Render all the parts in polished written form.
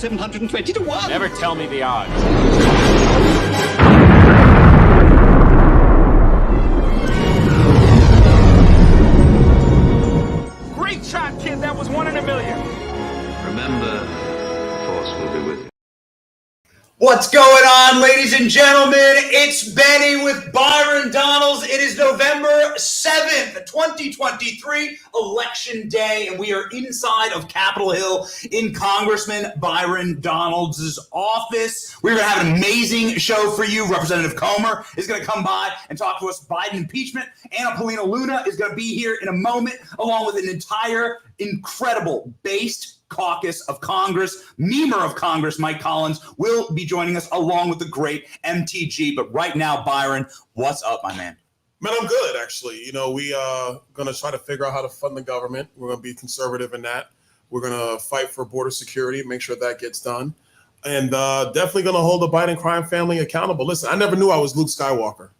720 to 1. Never tell me the odds. Great shot, kid. That was 1 in a million. Remember, the Force will be with you. What's going on, ladies and gentlemen? It's Benny with Byron Donalds. It is November 7th, 2023, Election Day, and we are inside of Capitol Hill in Congressman Byron Donalds' office. We're going to have an amazing show for you. Representative Comer is going to come by and talk to us Biden impeachment. Anna Paulina Luna is going to be here in a moment, along with an entire incredible Base Caucus of Congress. Memer of Congress, Mike Collins, will be joining us along with the great MTG. But right now, Byron, what's up, my man? Man, I'm good, actually. You know, we are going to try to figure out how to fund the government. We're going to be conservative in that. We're going to fight for border security, make sure that gets done. And definitely going to hold the Biden crime family accountable. Listen, I never knew I was Luke Skywalker.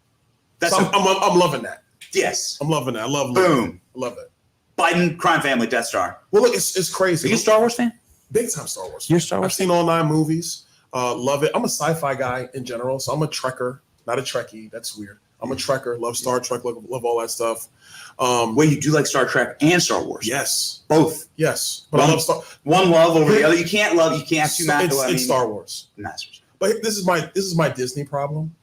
I'm loving that. Yes. I'm loving that. I love Luke. Boom. I love it. Biden crime family, Death Star. Well, look, it's crazy. Are you a Star Wars fan? Big time Star Wars. You're a Star Wars I've seen all 9 movies. Love it. I'm a sci-fi guy in general, so I'm a Trekker, not a Trekkie. That's weird. I'm a Trekker. Love Star Trek. Love all that stuff. Wait, you do like Star Trek and Star Wars? Yes. Both. Yes. But I love Star. One love over the other. You can't have two masters. It's Star Wars. Masters. But this is my Disney problem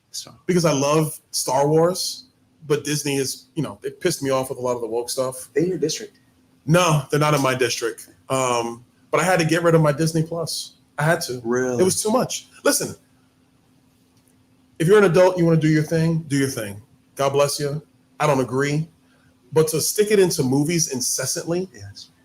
because I love Star Wars, but Disney is, it pissed me off with a lot of the woke stuff. They in your district? No, they're not in my district. But I had to get rid of my Disney Plus. I had to. Really? It was too much. Listen, if you're an adult, you want to do your thing, do your thing. God bless you. I don't agree. But to stick it into movies incessantly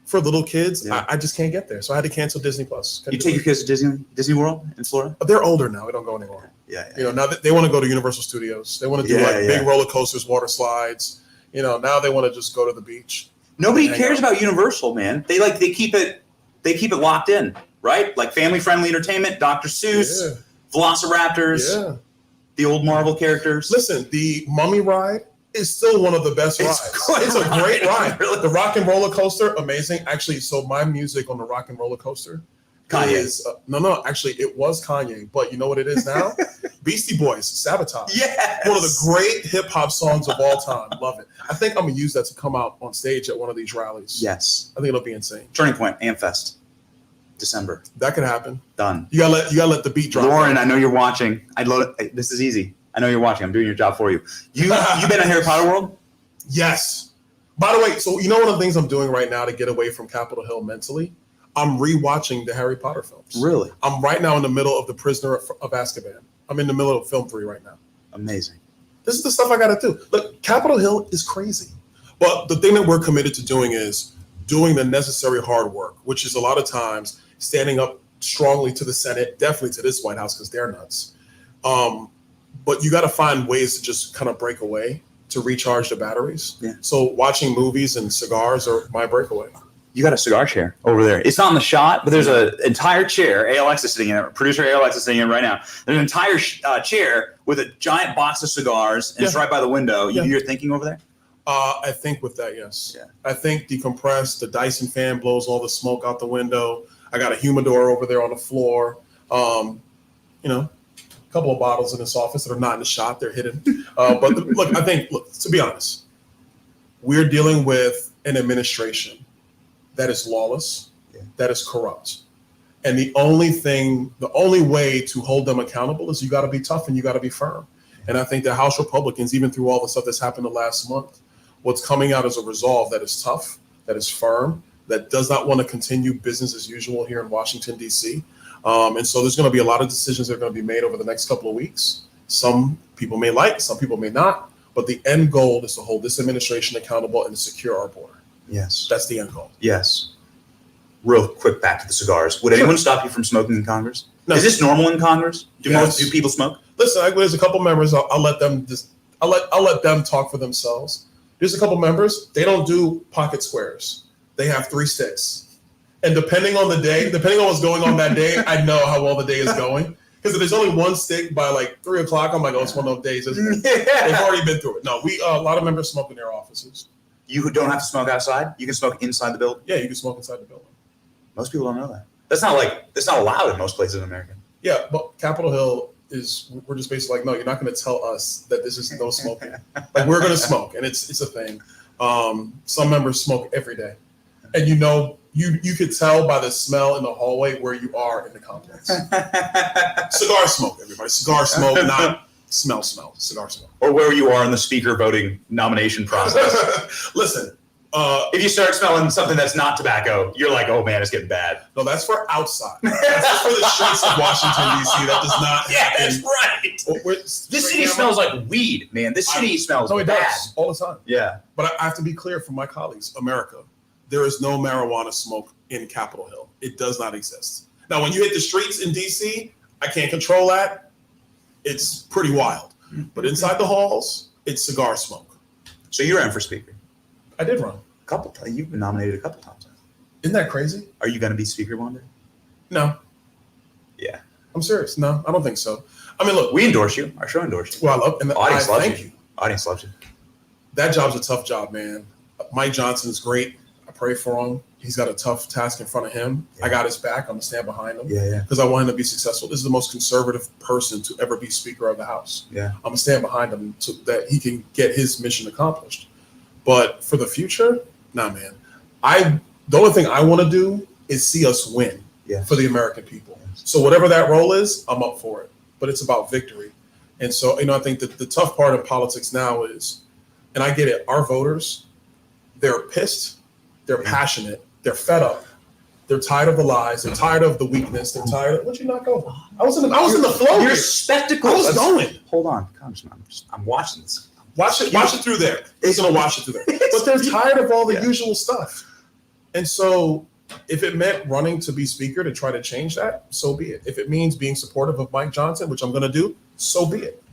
for little kids, I just can't get there. So I had to cancel Disney Plus. You take your kids to Disney World in Florida? They're older now. We don't go anymore. Yeah. Now they want to go to Universal Studios. They want to do big roller coasters, water slides. Now they want to just go to the beach. Nobody cares about Universal, man. They keep it locked in, right? Like family-friendly entertainment, Dr. Seuss, Velociraptors, the old Marvel characters. Listen, the Mummy ride is still one of the best rides. It's a great ride. Really? The Rock and Roller Coaster, amazing. Actually, so my music on the Rock and Roller Coaster is actually it was Kanye, but you know what it is now? Beastie Boys, Sabotage. Yes. One of the great hip hop songs of all time. Love it. I think I'm gonna use that to come out on stage at one of these rallies. Yes. I think it'll be insane. Turning Point, Amfest, December. That could happen. Done. You gotta let the beat drop. Lauren, I know you're watching. This is easy. I know you're watching. I'm doing your job for you. You been to Harry Potter World? Yes. By the way, so one of the things I'm doing right now to get away from Capitol Hill mentally, I'm rewatching the Harry Potter films. Really? I'm right now in the middle of The Prisoner of Azkaban. I'm in the middle of film 3 right now. Amazing. This is the stuff I got to do. Look, Capitol Hill is crazy. But the thing that we're committed to doing is doing the necessary hard work, which is a lot of times standing up strongly to the Senate, definitely to this White House because they're nuts. But you got to find ways to just kind of break away to recharge the batteries. Yeah. So watching movies and cigars are my breakaway. You got a cigar chair over there. It's not in the shot, but there's an entire chair. ALX is sitting in it. Producer ALX is sitting in it right now. There's an entire chair with a giant box of cigars, and it's right by the window. You're thinking over there? I think with that, yes. Yeah. I think decompress. The Dyson fan blows all the smoke out the window. I got a humidor over there on the floor. A couple of bottles in this office that are not in the shot. They're hidden. Look, to be honest, we're dealing with an administration that is lawless, that is corrupt. And the only way to hold them accountable is you got to be tough and you got to be firm. And I think the House Republicans, even through all the stuff that's happened the last month, what's coming out is a resolve that is tough, that is firm, that does not want to continue business as usual here in Washington, D.C. And so there's going to be a lot of decisions that are going to be made over the next couple of weeks. Some people may like, some people may not. But the end goal is to hold this administration accountable and secure our border. Yes. That's the end goal. Yes. Real quick, back to the cigars. Would anyone stop you from smoking in Congress? No. Is this normal in Congress? Do people smoke? Listen, there's a couple members. I'll let them I'll let them talk for themselves. There's a couple members. They don't do pocket squares. They have 3 sticks. And depending on the day, depending on what's going on that day, I know how well the day is going. Because if there's only 1 stick by like 3 o'clock, I'm like, oh, it's one of those days, isn't it? They've already been through it. No, a lot of members smoke in their offices. You don't have to smoke outside? You can smoke inside the building? Yeah, you can smoke inside the building. Most people don't know that. That's not allowed in most places in America. Yeah, but Capitol Hill we're just basically like, no, you're not going to tell us that this is no smoking. Like, we're going to smoke, and it's a thing. Some members smoke every day, and you could tell by the smell in the hallway where you are in the complex. Cigar smoke, everybody. Cigar smoke, not smell. Cigar smoke. Or where you are in the speaker voting nomination process. Listen. If you start smelling something that's not tobacco, you're like, oh man, it's getting bad. No, that's for outside. That's just for the streets of Washington, D.C. That does not happen. That's right. This city smells like weed, man. This city smells bad. It does, all the time. Yeah. But I have to be clear for my colleagues, America, there is no marijuana smoke in Capitol Hill. It does not exist. Now, when you hit the streets in D.C., I can't control that. It's pretty wild. But inside the halls, it's cigar smoke. So you ran for speaker. I did run. A couple times. You've been nominated a couple times. Isn't that crazy? Are you going to be speaker one day? No. Yeah. I'm serious. No, I don't think so. I mean, look. We endorse you. Our show endorsed you. Well, I love, and the audience loves thank you. Audience loves you. That job's a tough job, man. Mike Johnson is great. I pray for him. He's got a tough task in front of him. Yeah. I got his back. I'm going to stand behind him. Yeah. Because I want him to be successful. This is the most conservative person to ever be Speaker of the House. Yeah. I'm going to stand behind him so that he can get his mission accomplished. But for the future, nah, man. The only thing I want to do is see us win for the American people. Yes. So whatever that role is, I'm up for it. But it's about victory. And so, I think that the tough part in politics now is, and I get it, our voters, they're pissed, they're passionate, they're fed up, they're tired of the lies, they're tired of the weakness, they're tired of, what'd you knock over? I was in the flow. Your spectacles. I was going. Hold on, Congressman. I'm watching this. Watch it through there. He's gonna watch it through there. But they're tired of all the usual stuff. And so if it meant running to be speaker to try to change that, so be it. If it means being supportive of Mike Johnson, which I'm gonna do, so be it.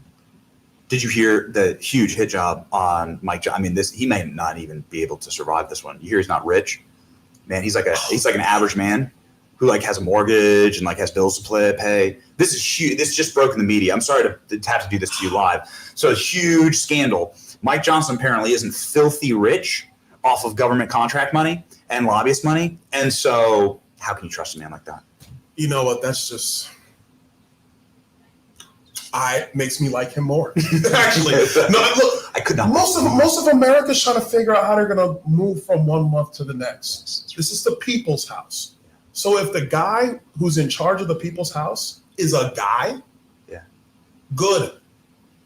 Did you hear the huge hit job on Mike Johnson? I mean, he may not even be able to survive this one. You hear he's not rich. Man, he's like an average man who has a mortgage and has bills to pay. This is huge. This just broke in the media. I'm sorry to have to do this to you live. So a huge scandal. Mike Johnson apparently isn't filthy rich off of government contract money and lobbyist money. And so how can you trust a man like that? You know what? That's just makes me like him more. Actually, no. Look, I could not. Most of America's trying to figure out how they're going to move from one month to the next. This is the people's house. So if the guy who's in charge of the people's house is a guy, good.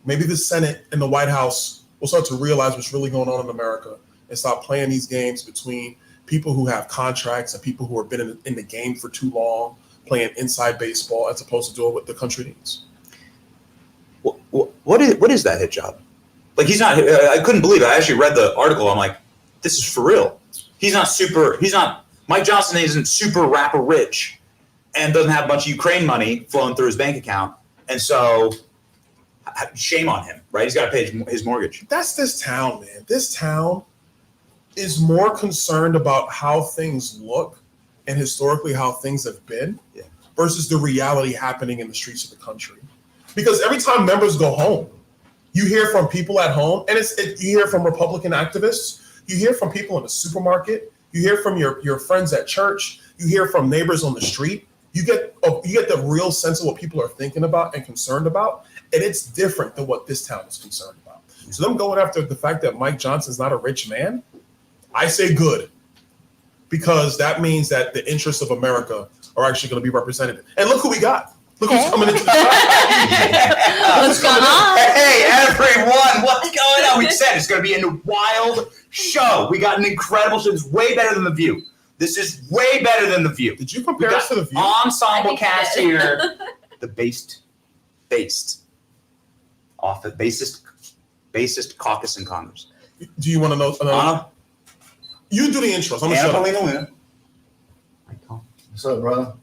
Maybe the Senate and the White House will start to realize what's really going on in America and stop playing these games between people who have contracts and people who have been in the game for too long, playing inside baseball as opposed to doing what the country needs. What is that hit job? He's not. I couldn't believe it. I actually read the article. I'm like, this is for real. He's not. Mike Johnson isn't super rapper rich, and doesn't have a bunch of Ukraine money flowing through his bank account, and so shame on him, right? He's got to pay his mortgage. That's this town, man. This town is more concerned about how things look and historically how things have been versus the reality happening in the streets of the country. Because every time members go home, you hear from people at home, and you hear from Republican activists, you hear from people in the supermarket, you hear from your friends at church, you hear from neighbors on the street. You get the real sense of what people are thinking about and concerned about, and it's different than what this town is concerned about. So them going after the fact that Mike Johnson's not a rich man, I say good, because that means that the interests of America are actually going to be represented. And look who we got. Look who's coming into the show. What's going on? Hey, everyone. What's going on? We said it's going to be a wild show. We got an incredible show. It's way better than The View. This is way better than The View. Did you compare us to The View? Ensemble cast here. The based off the basest caucus in Congress. Do you want to know? You do the intros. I'm going to shut up. What's up, brother?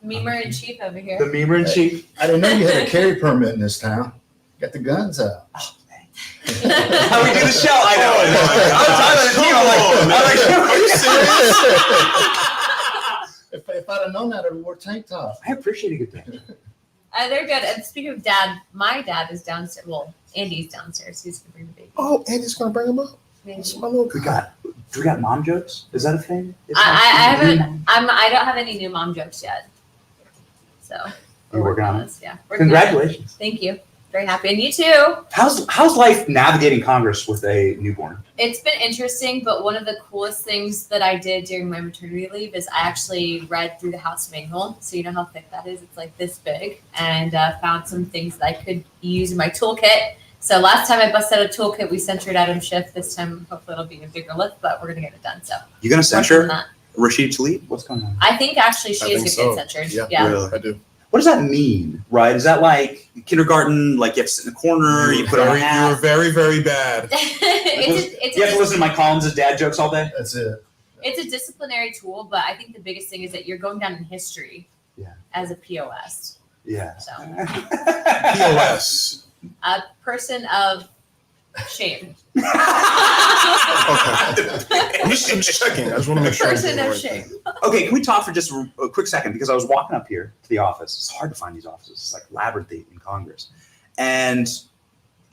Memer in chief over here. The Memer in chief. I didn't know you had a carry permit in this town. Got the guns out. Oh, man. How we do the show? I know. Are you serious? If I'd have known that, I'd have wore tank top. I appreciate a good thing. They're good. And speaking of dad, my dad is downstairs. Well, Andy's downstairs. He's going to bring the baby. Oh, Andy's going to bring him up. Maybe. That's my little We got Do we got mom jokes? Is that a thing? I haven't. I don't have any new mom jokes yet. So You're working on it? Yeah. Working on it. Congratulations. Thank you. Very happy, and you too. How's life navigating Congress with a newborn? It's been interesting, but one of the coolest things that I did during my maternity leave is I actually read through the House manual. So you know how thick that is? It's like this big, and found some things that I could use in my toolkit. So last time I busted out a toolkit, we censored Adam Schiff. This time, hopefully, it'll be a bigger lift, but we're gonna get it done. So You gonna censure Rashida Tlaib? What's going on? I think actually she is gonna get censored. Yeah. Really? I do. What does that mean? Right? Is that like kindergarten? Like you have to sit in the corner, you put on a hat? You were very, very bad. You have to listen to my Collins' dad jokes all day. That's it. It's a disciplinary tool, but I think the biggest thing is that you're going down in history as a POS. Yeah. So POS. a person of shame. Okay. I'm just checking. I just want to make sure. Person of shame. Okay, can we talk for just a quick second? Because I was walking up here to the office. It's hard to find these offices. It's like labyrinthine in Congress. And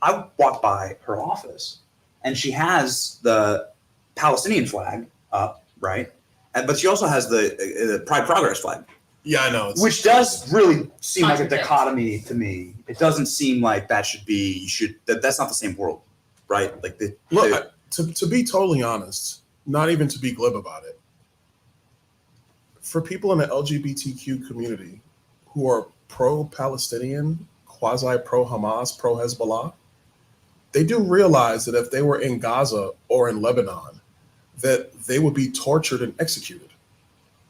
I walked by her office, and she has the Palestinian flag up, right? But she also has the Pride Progress flag. Yeah, I know. Which does really seem like a Contradict. dichotomy to me. It doesn't seem like that should be, that's not the same world, right? Like Look, to be totally honest, not even to be glib about it, for people in the LGBTQ community who are pro-Palestinian, quasi-pro-Hamas, pro-Hezbollah, they do realize that if they were in Gaza or in Lebanon, that they would be tortured and executed.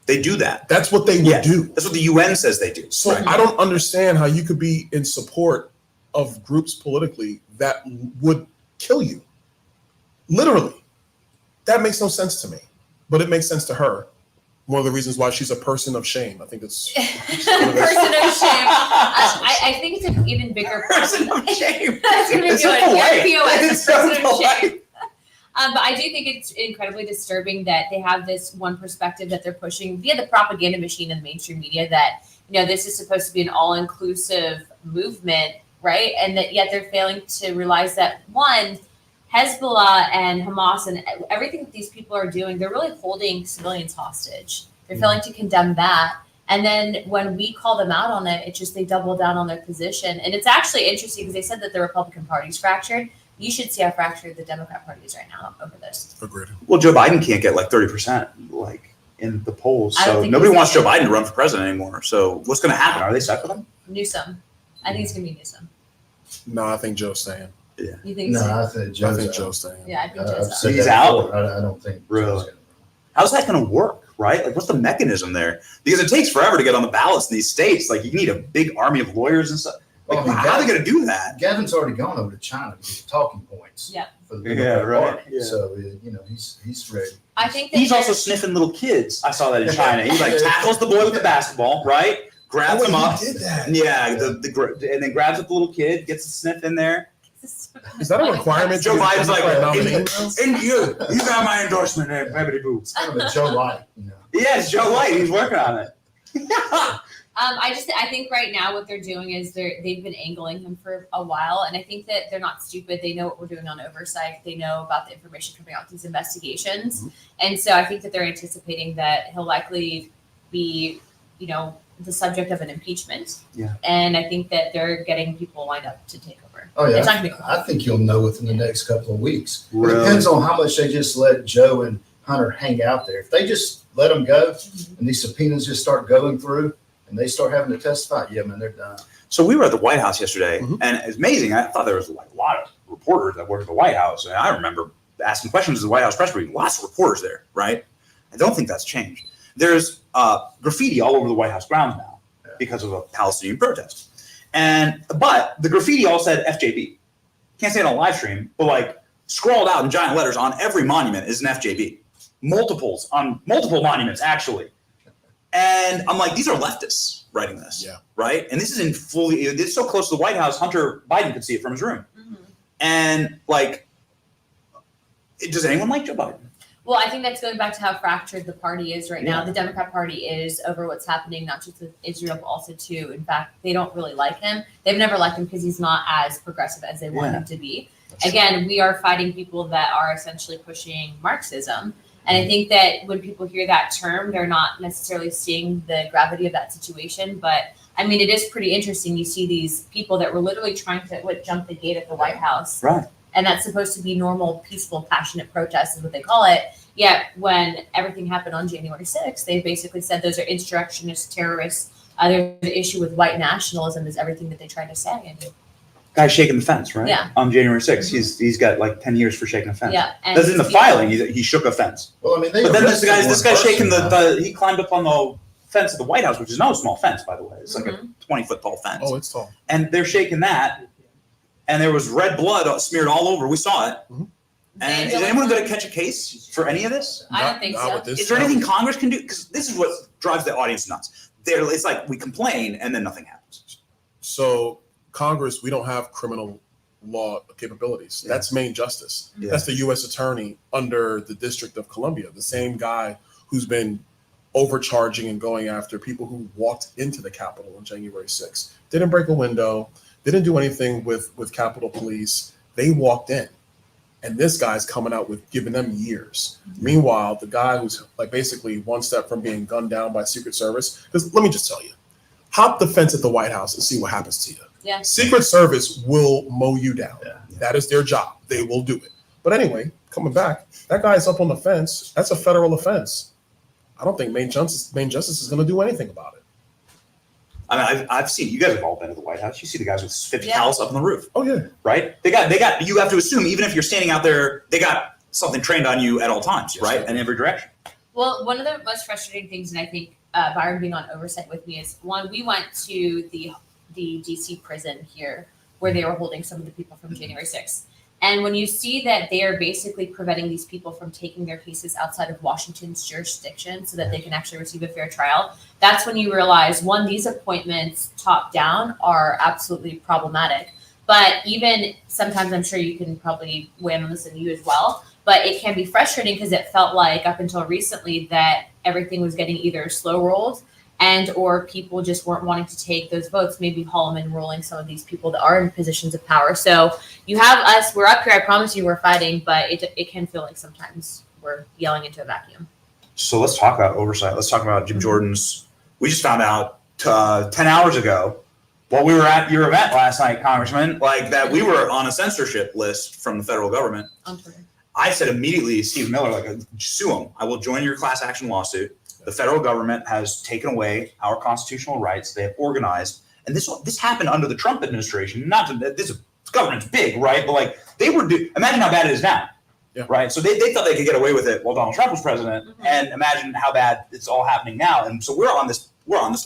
they do that. That's what they would do. That's what the UN says they do. So I don't understand how you could be in support of groups politically that would kill you. Literally. That makes no sense to me, but it makes sense to her. One of the reasons why she's a person of shame. I think it's person of shame. I think it's an even bigger Person of shame. That's gonna be It's so good. polite. Your POS It's is so person of polite. shame. But I do think it's incredibly disturbing that they have this one perspective that they're pushing via the propaganda machine in the mainstream media that, you know, this is supposed to be an all-inclusive movement, right? And that yet they're failing to realize that, one, Hezbollah and Hamas and everything that these people are doing, they're really holding civilians hostage. They're failing to condemn that. And then when we call them out on it, it's just they double down on their position. And it's actually interesting because they said that the Republican Party's fractured. You should see how fractured the Democrat Party is right now over this. agreed. Well, Joe Biden can't get like 30% like in the polls, I don't so think nobody he's wants Joe gonna- Biden to run for president anymore. So what's going to happen? Are they stuck with him? Newsom. I think it's going to be Newsom. No, I think Joe's staying. You think No, so? I think Joe's I think out. Joe's staying. Yeah, I think I've Joe's said out. He's that out? before. I don't think Really? Joe's gonna- How's that going to work, right? Like, what's the mechanism there? Because it takes forever to get on the ballots in these states. Like, you need a big army of lawyers and stuff. Like, Well, I mean, how are they going to do that? Gavin's already gone over to China to get talking points. Yeah. For the Yeah, Democrat right. Party. Yeah. So you know he's ready. I think that He's also they're- sniffing little kids. I saw that in China. He like tackles the boy with the basketball, right? Grabs him up. He did that. Yeah, and then grabs up the little kid, gets a sniff in there. Is that a requirement? Joe to get Biden's like, Democrat nominee now? and you got my endorsement there, baby boo. It's kind of a Joe Light, you know. Yes, Joe White. He's working on it. I think right now what they're doing is they've been angling him for a while, and I think that they're not stupid. They know what we're doing on oversight. They know about the information coming out with these investigations, and so I think that they're anticipating that he'll likely be, you know, the subject of an impeachment. Yeah. And I think that they're getting people lined up to take over. Oh yeah, It's not gonna be I think you'll know within the next couple of weeks. It Really? depends on how much they just let Joe and Hunter hang out there. If they just let them go and these subpoenas just start going through and they start having to testify, yeah, man, they're done. So we were at the White House yesterday, Mhm. and it's amazing. I thought there was like a lot of reporters that worked at the White House, and I remember asking questions in the White House press briefing. Lots of reporters there, right? I don't think that's changed. There's graffiti all over the White House grounds now because of a Palestinian protest, but the graffiti all said FJB. Can't say it on live stream, but like scrawled out in giant letters on every monument is an FJB. Multiples on multiple monuments actually. And I'm like, these are leftists writing this, Yeah. right? And this is in fully, it's so close to the White House, Hunter Biden could see it from his room. Mhm. And like, does anyone like Joe Biden? Well, I think that's going back to how fractured the party is right now. Yeah. The Democrat Party is over what's happening, not just with Israel, but also too. In fact, they don't really like him. They've never liked him because he's not as progressive as they want Yeah. him to be. again, we are fighting people that are essentially pushing Marxism. And I think that when people hear that term, they're not necessarily seeing the gravity of that situation. But I mean, it is pretty interesting. You see these people that were literally trying to jump the gate at the White House. Right. And that's supposed to be normal, peaceful, passionate protest is what they call it. Yet when everything happened on January 6th, they basically said those are insurrectionists, terrorists. There's an issue with white nationalism is everything that they tried to say. And Guy's shaking the fence, right? Yeah. On January 6th. He's got like 10 years for shaking a fence. yeah. And That's in the filing. He shook a fence. Well, I mean, But then this guy's shaking the. he climbed up on the fence of the White House, which is no small fence, by the way. It's like a 20-foot tall fence. Oh, it's tall. And they're shaking that, and there was red blood smeared all over. We saw it. Mhm. And is anyone going to catch a case for any of this? I don't think Not so. with this Is there town. anything Congress can do? Because this is what drives the audience nuts. It's like we complain and then nothing happens. So Congress, we don't have criminal law capabilities. Yeah. That's Main Justice. Yeah. That's the U.S. Attorney under the District of Columbia, the same guy who's been overcharging and going after people who walked into the Capitol on January 6th. Didn't break a window, didn't do anything with Capitol Police. They walked in. And this guy's coming out with giving them years. Meanwhile, the guy who's like basically one step from being gunned down by Secret Service, because let me just tell you, hop the fence at the White House and see what happens to you. Yeah. Secret Service will mow you down. Yeah. That is their job. They will do it. But anyway, coming back, that guy's up on the fence. That's a federal offense. I don't think Main Justice is going to do anything about it. I mean, I've seen, you guys have all been to the White House. You see the guys with 50 Yeah. cals up on the roof, Oh yeah. right? They got, you have to assume, even if you're standing out there, they got something trained on you at all times, Yes, right? sir. In every direction. Well, one of the most frustrating things, and I think Byron being on oversight with me, is one, we went to the DC prison here where they were holding some of the people from January 6th. And when you see that they are basically preventing these people from taking their cases outside of Washington's jurisdiction so that they can actually receive a fair trial, that's when you realize, one, these appointments top down are absolutely problematic. But even sometimes, I'm sure you can probably weigh in on this, and you as well, but it can be frustrating because it felt like up until recently that everything was getting either slow rolled and or people just weren't wanting to take those votes, maybe Holloman rolling some of these people that are in positions of power. So you have us, we're up here, I promise you we're fighting, but it can feel like sometimes we're yelling into a vacuum. So let's talk about oversight. Let's talk about Jim Jordan's. We just found out 10 hours ago while we were at your event last night, Congressman, like that we were on a censorship list from the federal government. On Twitter. I said immediately, Steve Miller, like, sue him. I will join your class action lawsuit. The federal government has taken away our constitutional rights. They have organized, and this happened under the Trump administration. Not that this government's big, right? But like they were. Imagine how bad it is now, Yeah. right? So they thought they could get away with it while Donald Trump was president, and imagine how bad it's all happening now. And so we're on this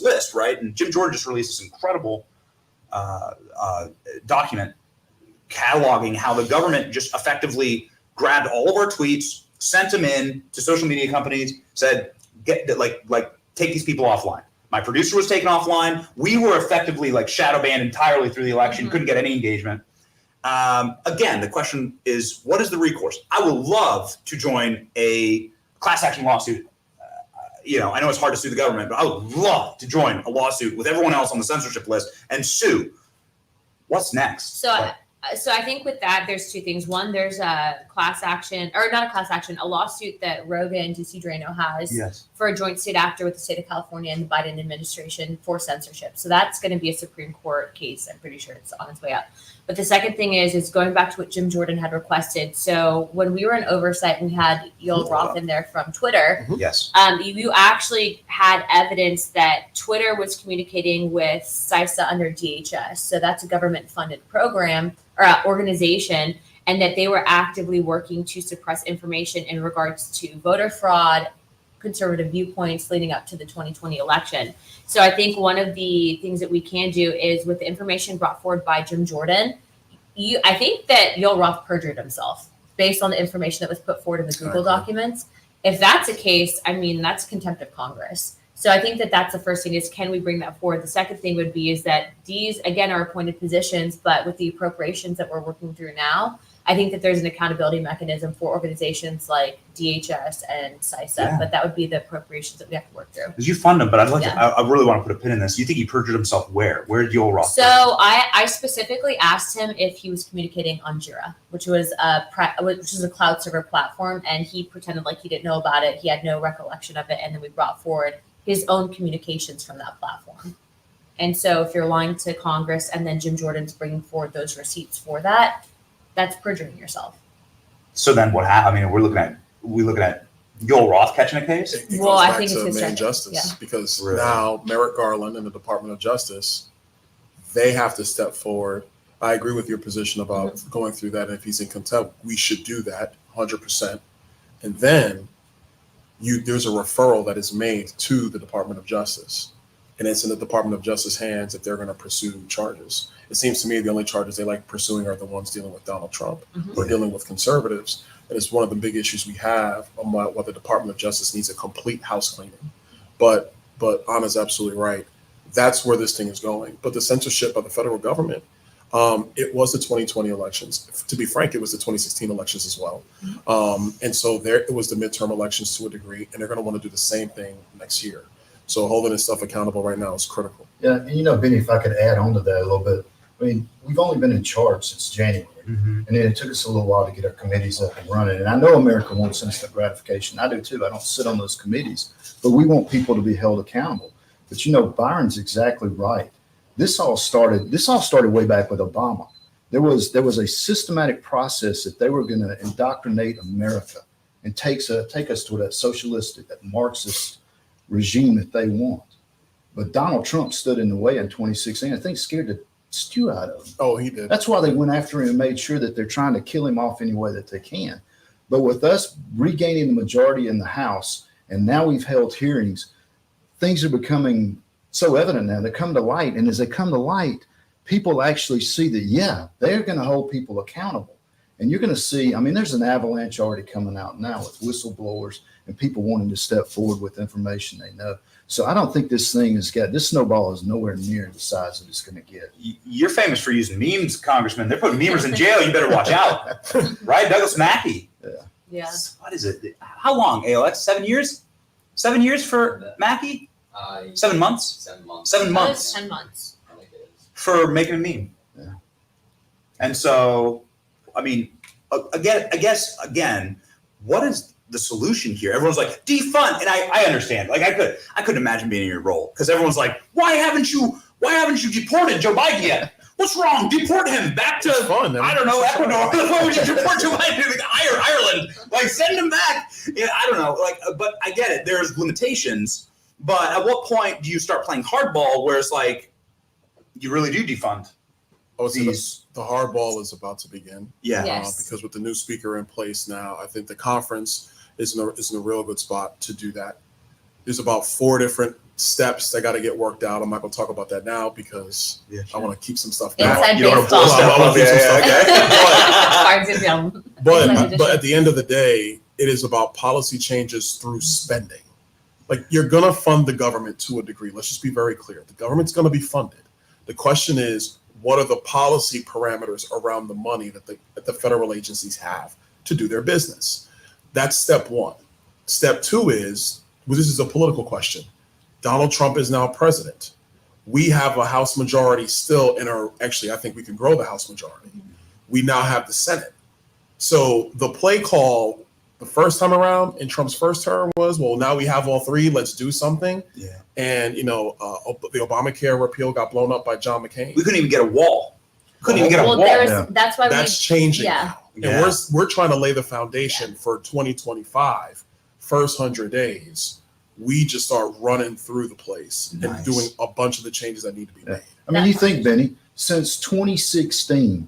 list, right? And Jim Jordan just released this incredible document cataloging how the government just effectively grabbed all of our tweets, sent them in to social media companies, said, take these people offline. My producer was taken offline. We were effectively like shadow banned entirely through the election, couldn't get any engagement. Again, the question is, what is the recourse? I would love to join a class action lawsuit. I know it's hard to sue the government, but I would love to join a lawsuit with everyone else on the censorship list and sue. What's next? So I think with that, there's two things. One, there's a class action, or not a class action, a lawsuit that Rogan DC Drano has for a joint state actor with the state of California and the Biden administration for censorship. So that's going to be a Supreme Court case. I'm pretty sure it's on its way up. But the second thing is going back to what Jim Jordan had requested. So when we were in oversight, we had Yoel Roth in there from Twitter. Yes. You actually had evidence that Twitter was communicating with CISA under DHS. So that's a government-funded program or organization, and that they were actively working to suppress information in regards to voter fraud, conservative viewpoints leading up to the 2020 election. So I think one of the things that we can do is, with the information brought forward by Jim Jordan, I think that Yoel Roth perjured himself based on the information that was put forward in the Google documents. If that's the case, I mean, that's contempt of Congress. So I think that that's the first thing is, can we bring that forward? The second thing would be is that these, again, are appointed positions, but with the appropriations that we're working through now, I think that there's an accountability mechanism for organizations like DHS and CISA, but that would be the appropriations that we have to work through. Because you fund him, but I'd like to, I really want to put a pin in this. You think he perjured himself where? Where did Joel Roth? So I specifically asked him if he was communicating on Jira, which was a cloud server platform, and he pretended like he didn't know about it. He had no recollection of it, and then we brought forward his own communications from that platform. And so if you're lying to Congress and then Jim Jordan's bringing forward those receipts for that, that's perjuring yourself. So then what happened? I mean, we're looking at Joel Roth catching a case? It goes Well, I back think it's to his main second. justice because now Merrick Garland and the Department of Justice, they have to step forward. I agree with your position about going through that. And if he's in contempt, we should do that 100%. And then there's a referral that is made to the Department of Justice. And it's in the Department of Justice hands if they're going to pursue charges. It seems to me the only charges they like pursuing are the ones dealing with Donald Trump or dealing with conservatives. And it's one of the big issues we have about what the Department of Justice needs a complete house cleaning. But Anna's absolutely right. That's where this thing is going. But the censorship of the federal government, it was the 2020 elections. To be frank, it was the 2016 elections as well. And so it was the midterm elections to a degree, and they're going to want to do the same thing next year. So holding this stuff accountable right now is critical. Yeah, and Benny, if I could add on to that a little bit, I mean, we've only been in charge since January, and then it took us a little while to get our committees up and running. And I know America wants instant gratification. I do too. I don't sit on those committees, but we want people to be held accountable. But Byron's exactly right. This all started way back with Obama. There was a systematic process that they were going to indoctrinate America and take us to that socialistic, that Marxist regime that they want. But Donald Trump stood in the way in 2016. I think scared the stew out of him. Oh, he did. That's why they went after him and made sure that they're trying to kill him off any way that they can. But with us regaining the majority in the House, and now we've held hearings, things are becoming so evident now. They come to light. And as they come to light, people actually see that, they're going to hold people accountable. And you're going to see, I mean, there's an avalanche already coming out now with whistleblowers and people wanting to step forward with information they know. So I don't think this snowball is nowhere near the size that it's going to get. You're famous for using memes, Congressman. They're putting memers in jail. You better watch out. Right? Douglas Mackey. Yeah. What is it? How long, ALX? 7 years? 7 years for Mackey? 7 months? 7 months. 7 months. 10 months. I think it is. For making a meme. Yeah. And so, I mean, again, what is the solution here? Everyone's like, defund. And I understand. Like I couldn't imagine being in your role because everyone's like, why haven't you deported Joe Biden yet? What's wrong? Deport him back to, I don't know, Ecuador. Why would you deport Joe Biden to Ireland? Like, send him back. Yeah, I don't know. Like, but I get it. There's limitations. But at what point do you start playing hardball where it's like, you really do defund? The hardball is about to begin. Yeah. Yes. Because with the new speaker in place now, I think the conference is in a real good spot to do that. There's about 4 different steps that got to get worked out. I'm not going to talk about that now because I want to keep some stuff back. Inside You don't want to baseball. blow stuff up. Cards and film. But at the end of the day, it is about policy changes through spending. Like, you're going to fund the government to a degree. Let's just be very clear. The government's going to be funded. The question is, what are the policy parameters around the money that the federal agencies have to do their business? That's step one. Step two is, this is a political question. Donald Trump is now president. We have a House majority still actually, I think we can grow the House majority. We now have the Senate. So the play call the first time around in Trump's first term was, well, now we have all 3, let's do something. Yeah. And, the Obamacare repeal got blown up by John McCain. We couldn't even get a wall. That's why that's changing yeah. now. And we're trying to lay the foundation for 2025, first 100 days. We just start running through the place and doing a bunch of the changes that need to be made. I mean, you think, Benny, since 2016,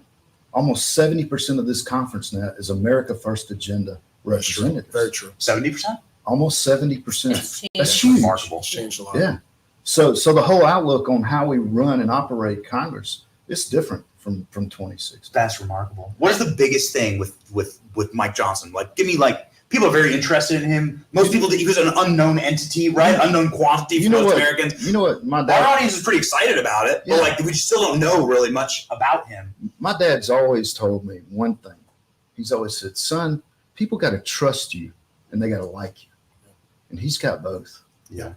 almost 70% of this conference now is America First agenda representatives. Very true. 70%? Almost 70%. It's That's huge. Remarkable. It's changed a lot. Yeah. So the whole outlook on how we run and operate Congress is different from 2016. That's remarkable. What is the biggest thing with Mike Johnson? Like, give me people are very interested in him. Most people, he was an unknown entity, right? Unknown quantity for most Americans. You know what? My Our dad, audience is pretty excited about it, but we still don't know really much about him. my dad's always told me one thing. he's always said, son, people got to trust you and they got to like you. And he's got both. Yeah.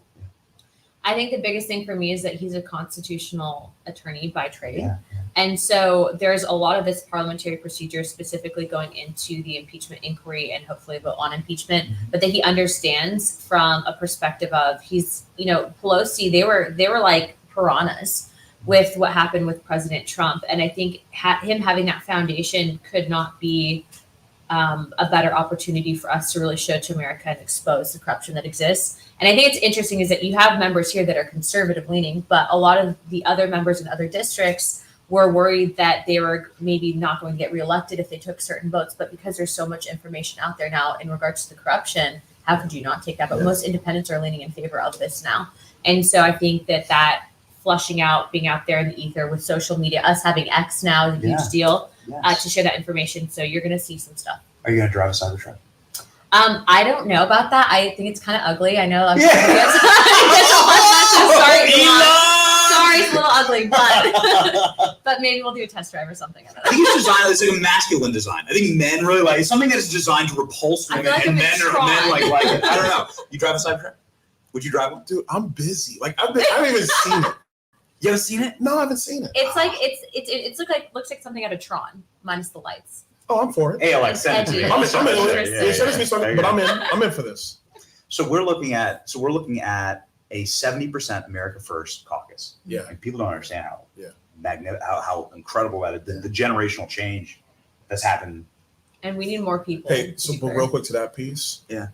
I think the biggest thing for me is that he's a constitutional attorney by trade. Yeah. And so there's a lot of this parliamentary procedure specifically going into the impeachment inquiry and hopefully vote on impeachment, but that he understands from a perspective of Pelosi, they were like piranhas with what happened with President Trump. And I think him having that foundation could not be a better opportunity for us to really show to America and expose the corruption that exists. And I think it's interesting is that you have members here that are conservative leaning, but a lot of the other members in other districts were worried that they were maybe not going to get reelected if they took certain votes. But because there's so much information out there now in regards to the corruption, how could you not take that? But most independents are leaning in favor of this now. And so I think that flushing out, being out there in the ether with social media, us having X now is a huge deal to share that information. So you're going to see some stuff. Are you going to drive a Cybertruck? I don't know about that. I think it's kind of ugly. I know. Sorry, it's a little ugly, but maybe we'll do a test drive or something. I think it's designed. It's like a masculine design. I think men really like something that is designed to repulse women, and men like it. I don't know. You drive a Cybertruck? Would you drive one? Dude, I'm busy. Like I haven't even seen it. You haven't seen it? No, I haven't seen it. It's like it looks like something out of Tron minus the lights. Oh, I'm for it. Hey, like send it to me. I'm in. Yeah. But I'm in for this. So we're looking at a 70% America First caucus. Yeah. And people don't understand how incredible that is, the generational change that's happened. And we need more people. Hey, so but real quick to that piece. Yeah.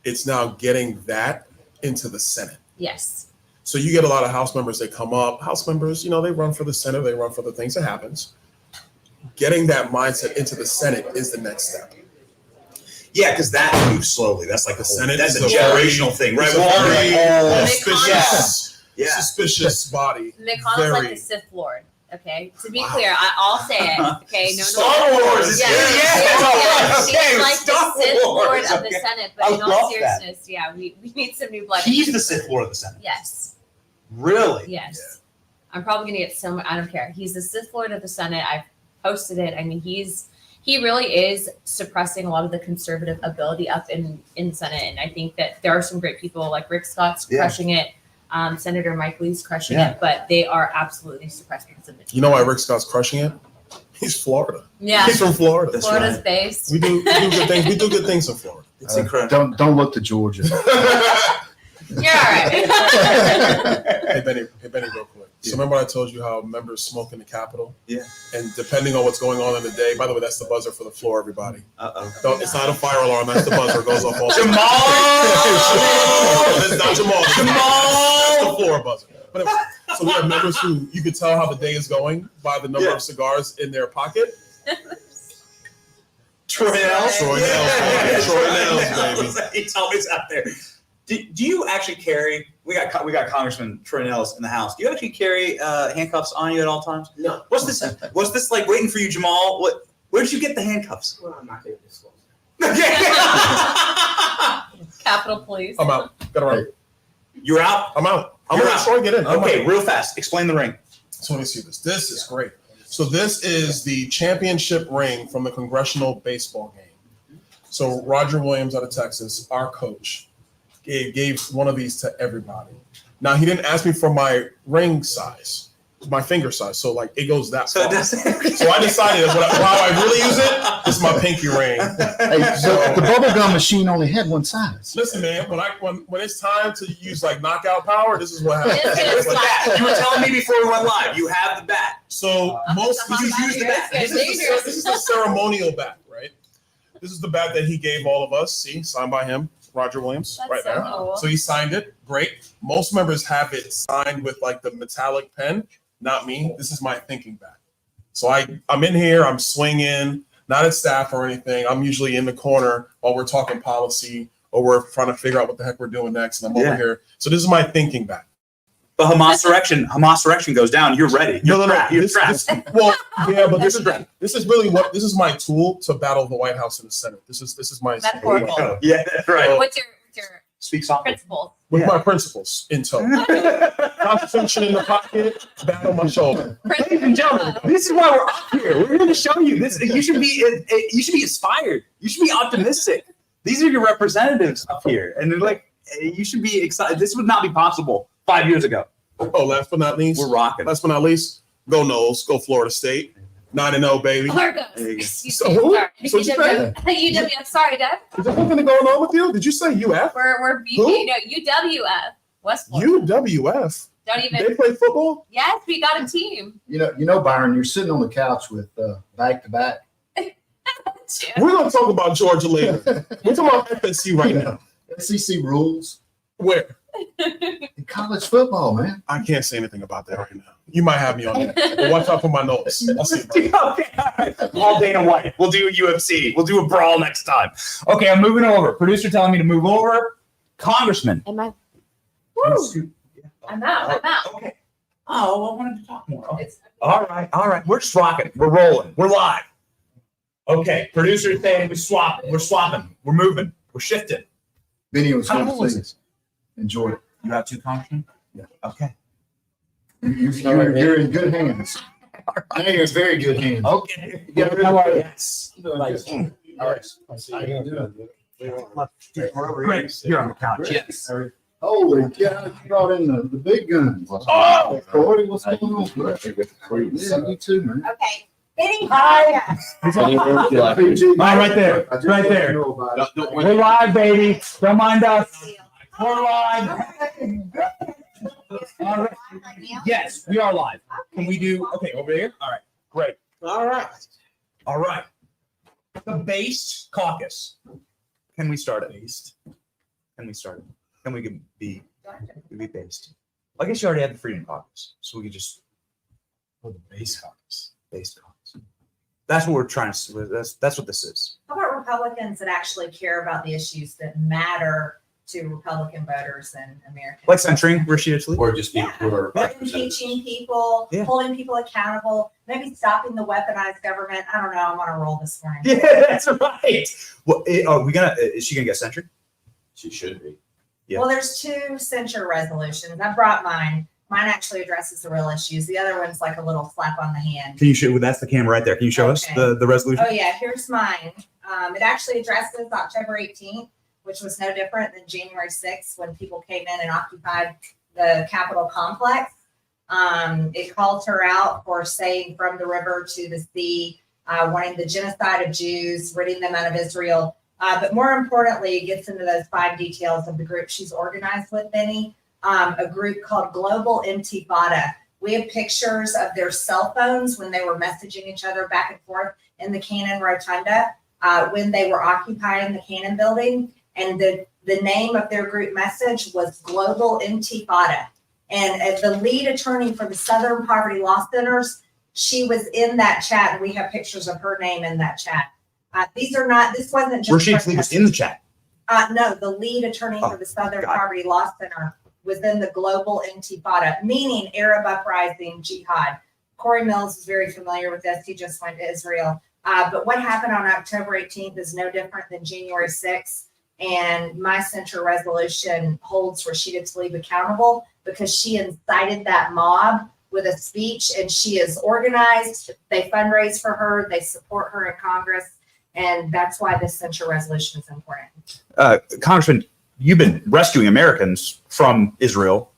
It's now getting that into the Senate. Yes. So you get a lot of House members that come up. House members, they run for the Senate. They run for the things that happens. Getting that mindset into the Senate is the next step. Yeah, because that moves slowly. That's like the Senate. That's a generational thing, right? Suspicious body. McConnell's like the Sith Lord. Okay, to be clear, I'll say it. Okay, no, Star Wars is He's like the Sith Lord of the Senate, but in all seriousness, we need some new blood. He's the Sith Lord of the Senate. Yes. Really? Yes. Yeah. I'm probably gonna get so much. I don't care. He's the Sith Lord of the Senate. I've posted it. I mean, he really is suppressing a lot of the conservative ability up in the Senate, and I think that there are some great people like Rick Scott's crushing it. Senator Mike Lee's crushing it, but they are absolutely suppressed because of it. You know why Rick Scott's crushing it? He's Florida. Yeah, he's from Florida. That's Florida's based. We do good things. We do good things in Florida. It's incredible. Don't look to Georgia. You're all right. Hey Benny, real quick. So remember I told you how members smoke in the Capitol? Yeah. And depending on what's going on in the day, by the way, that's the buzzer for the floor, everybody. It's not a fire alarm. That's the buzzer. It goes off all the time. It's not Jamal. That's the floor buzzer. But anyway, so we have members who you could tell how the day is going by the number of cigars in their pocket. Troy Nels, baby. He's always out there. Do you actually carry? We got Congressman Troy Nels in the house. Do you actually carry handcuffs on you at all times? No. What's this? Was this like waiting for you, Jamal? Where did you get the handcuffs? Well, I'm not going to disclose that. Capitol Police. I'm out. Got to run. You're out. I'm out. I'm going to Troy get in. Okay, real fast. Explain the ring. So let me see this. This is great. So this is the championship ring from the Congressional baseball game. So Roger Williams out of Texas, our coach, gave one of these to everybody. Now he didn't ask me for my ring size, my finger size. So like it goes that far. So I decided how I really use it. This is my pinky ring. Hey, so the bubblegum machine only had one size. Listen, man, when it's time to use like knockout power, this is what happens. You were telling me before we went live, you have the bat. So you use the bat. This is a ceremonial bat, right? This is the bat that he gave all of us. See, signed by him. Roger Williams, That's right so there. cool. So he signed it. Great. Most members have it signed with like the metallic pen. Not me. This is my thinking back. So I'm in here. I'm swinging, not at staff or anything. I'm usually in the corner while we're talking policy or we're trying to figure out what the heck we're doing next. And I'm over here. So this is my thinking back. But Hamas direction goes down. You're ready. You're trapped. Well, yeah, but this is really this is my tool to battle the White House and the Senate. This is my Metaphorical. Yeah, that's right. What's your Speak softly. Principles. With my principles in tow. Constitution in the pocket, bat on my shoulder. Ladies and gentlemen, this is why we're up here. We're here to show you this. You should be inspired. You should be optimistic. These are your representatives up here, and they're like, you should be excited. This would not be possible 5 years ago. Oh, last but not least, We're rocking. last but not least, go Knowles, go Florida State. 9-0, baby. Argos. There you go. Excuse So me. who? Sorry. So what you say? UWF. Sorry, Deb. Is there something going on with you? Did you say UF? We're Who? no UWF. West Florida. UWF. Don't even. They play football? Yes, we got a team. You know, Byron, you're sitting on the couch with back to back. We're going to talk about Georgia later. We're talking about FSU right now. SEC rules Where? in college football, man. I can't say anything about that right now. You might have me on that. But watch out for my notes. I'll see. Okay, all right. All Dana White. We'll do a UFC. We'll do a brawl next time. Okay, I'm moving over. Producer telling me to move over. Congressman. Am I? Woo! I'm out. Okay. Oh, I wanted to talk more. Okay. All right. We're just rocking. We're rolling. We're live. Okay. Producer saying we're swapping. We're moving. We're shifting. Benny was How going cool is to this? enjoy it. You have 2 congressmen? Yeah. Okay. You're in good hands. I know you're in very good hands. Okay. How are you? Yes. All right. How you doing? Great. You're on the couch. Yes. Holy cow, you brought in the big guns. Oh! Corey, what's going on? Yeah, you too, man. Okay. Benny, Hi. Right there. I just Right want there. to know about it. We're live, baby. Don't mind us. We're live. All right. Yes, we are live. Can we do over here? All right. Great. All right. The Base Caucus. Can we start it? Can we be based? I guess you already have the Freedom Caucus, so we could just The Base Caucus. Base Caucus. That's what we're trying to. That's what this is. how about Republicans that actually care about the issues that matter to Republican voters and Americans? Like censoring Rashida Tlaib. Or just being Yeah. poor Or representatives. impeaching people, Yeah. holding people accountable, maybe stopping the weaponized government. I don't know. I'm on a roll this morning. Yeah, that's right. Well, are we gonna? Is she gonna get censored? She should be. Yeah. Well, there's 2 censure resolutions. I brought mine. Mine actually addresses the real issues. The other one's like a little slap on the hand. Can you show? That's the camera right there. Can you show us Okay. the resolution? Oh yeah, here's mine. It actually addresses October 18th, which was no different than January 6th when people came in and occupied the Capitol complex. It calls her out for saying from the river to the sea, wanting the genocide of Jews, ridding them out of Israel. But more importantly, it gets into those 5 details of the group she's organized with, Benny, a group called Global Intifada. We have pictures of their cell phones when they were messaging each other back and forth in the Cannon Rotunda when they were occupying the Cannon building. And the name of their group message was Global Intifada. And as the lead attorney for the Southern Poverty Law Centers, she was in that chat, and we have pictures of her name in that chat. This wasn't just. Rashida Tlaib was in the chat. No, the lead attorney for the Southern got it. Poverty Law Center was in the Global Intifada, meaning Arab uprising jihad. Corey Mills is very familiar with this. He just went to Israel. But what happened on October 18th is no different than January 6th. And my censure resolution holds Rashida Tlaib accountable because she incited that mob with a speech, and she is organized. They fundraise for her. They support her in Congress. And that's why this censure resolution is important. Congressman, you've been rescuing Americans from Israel.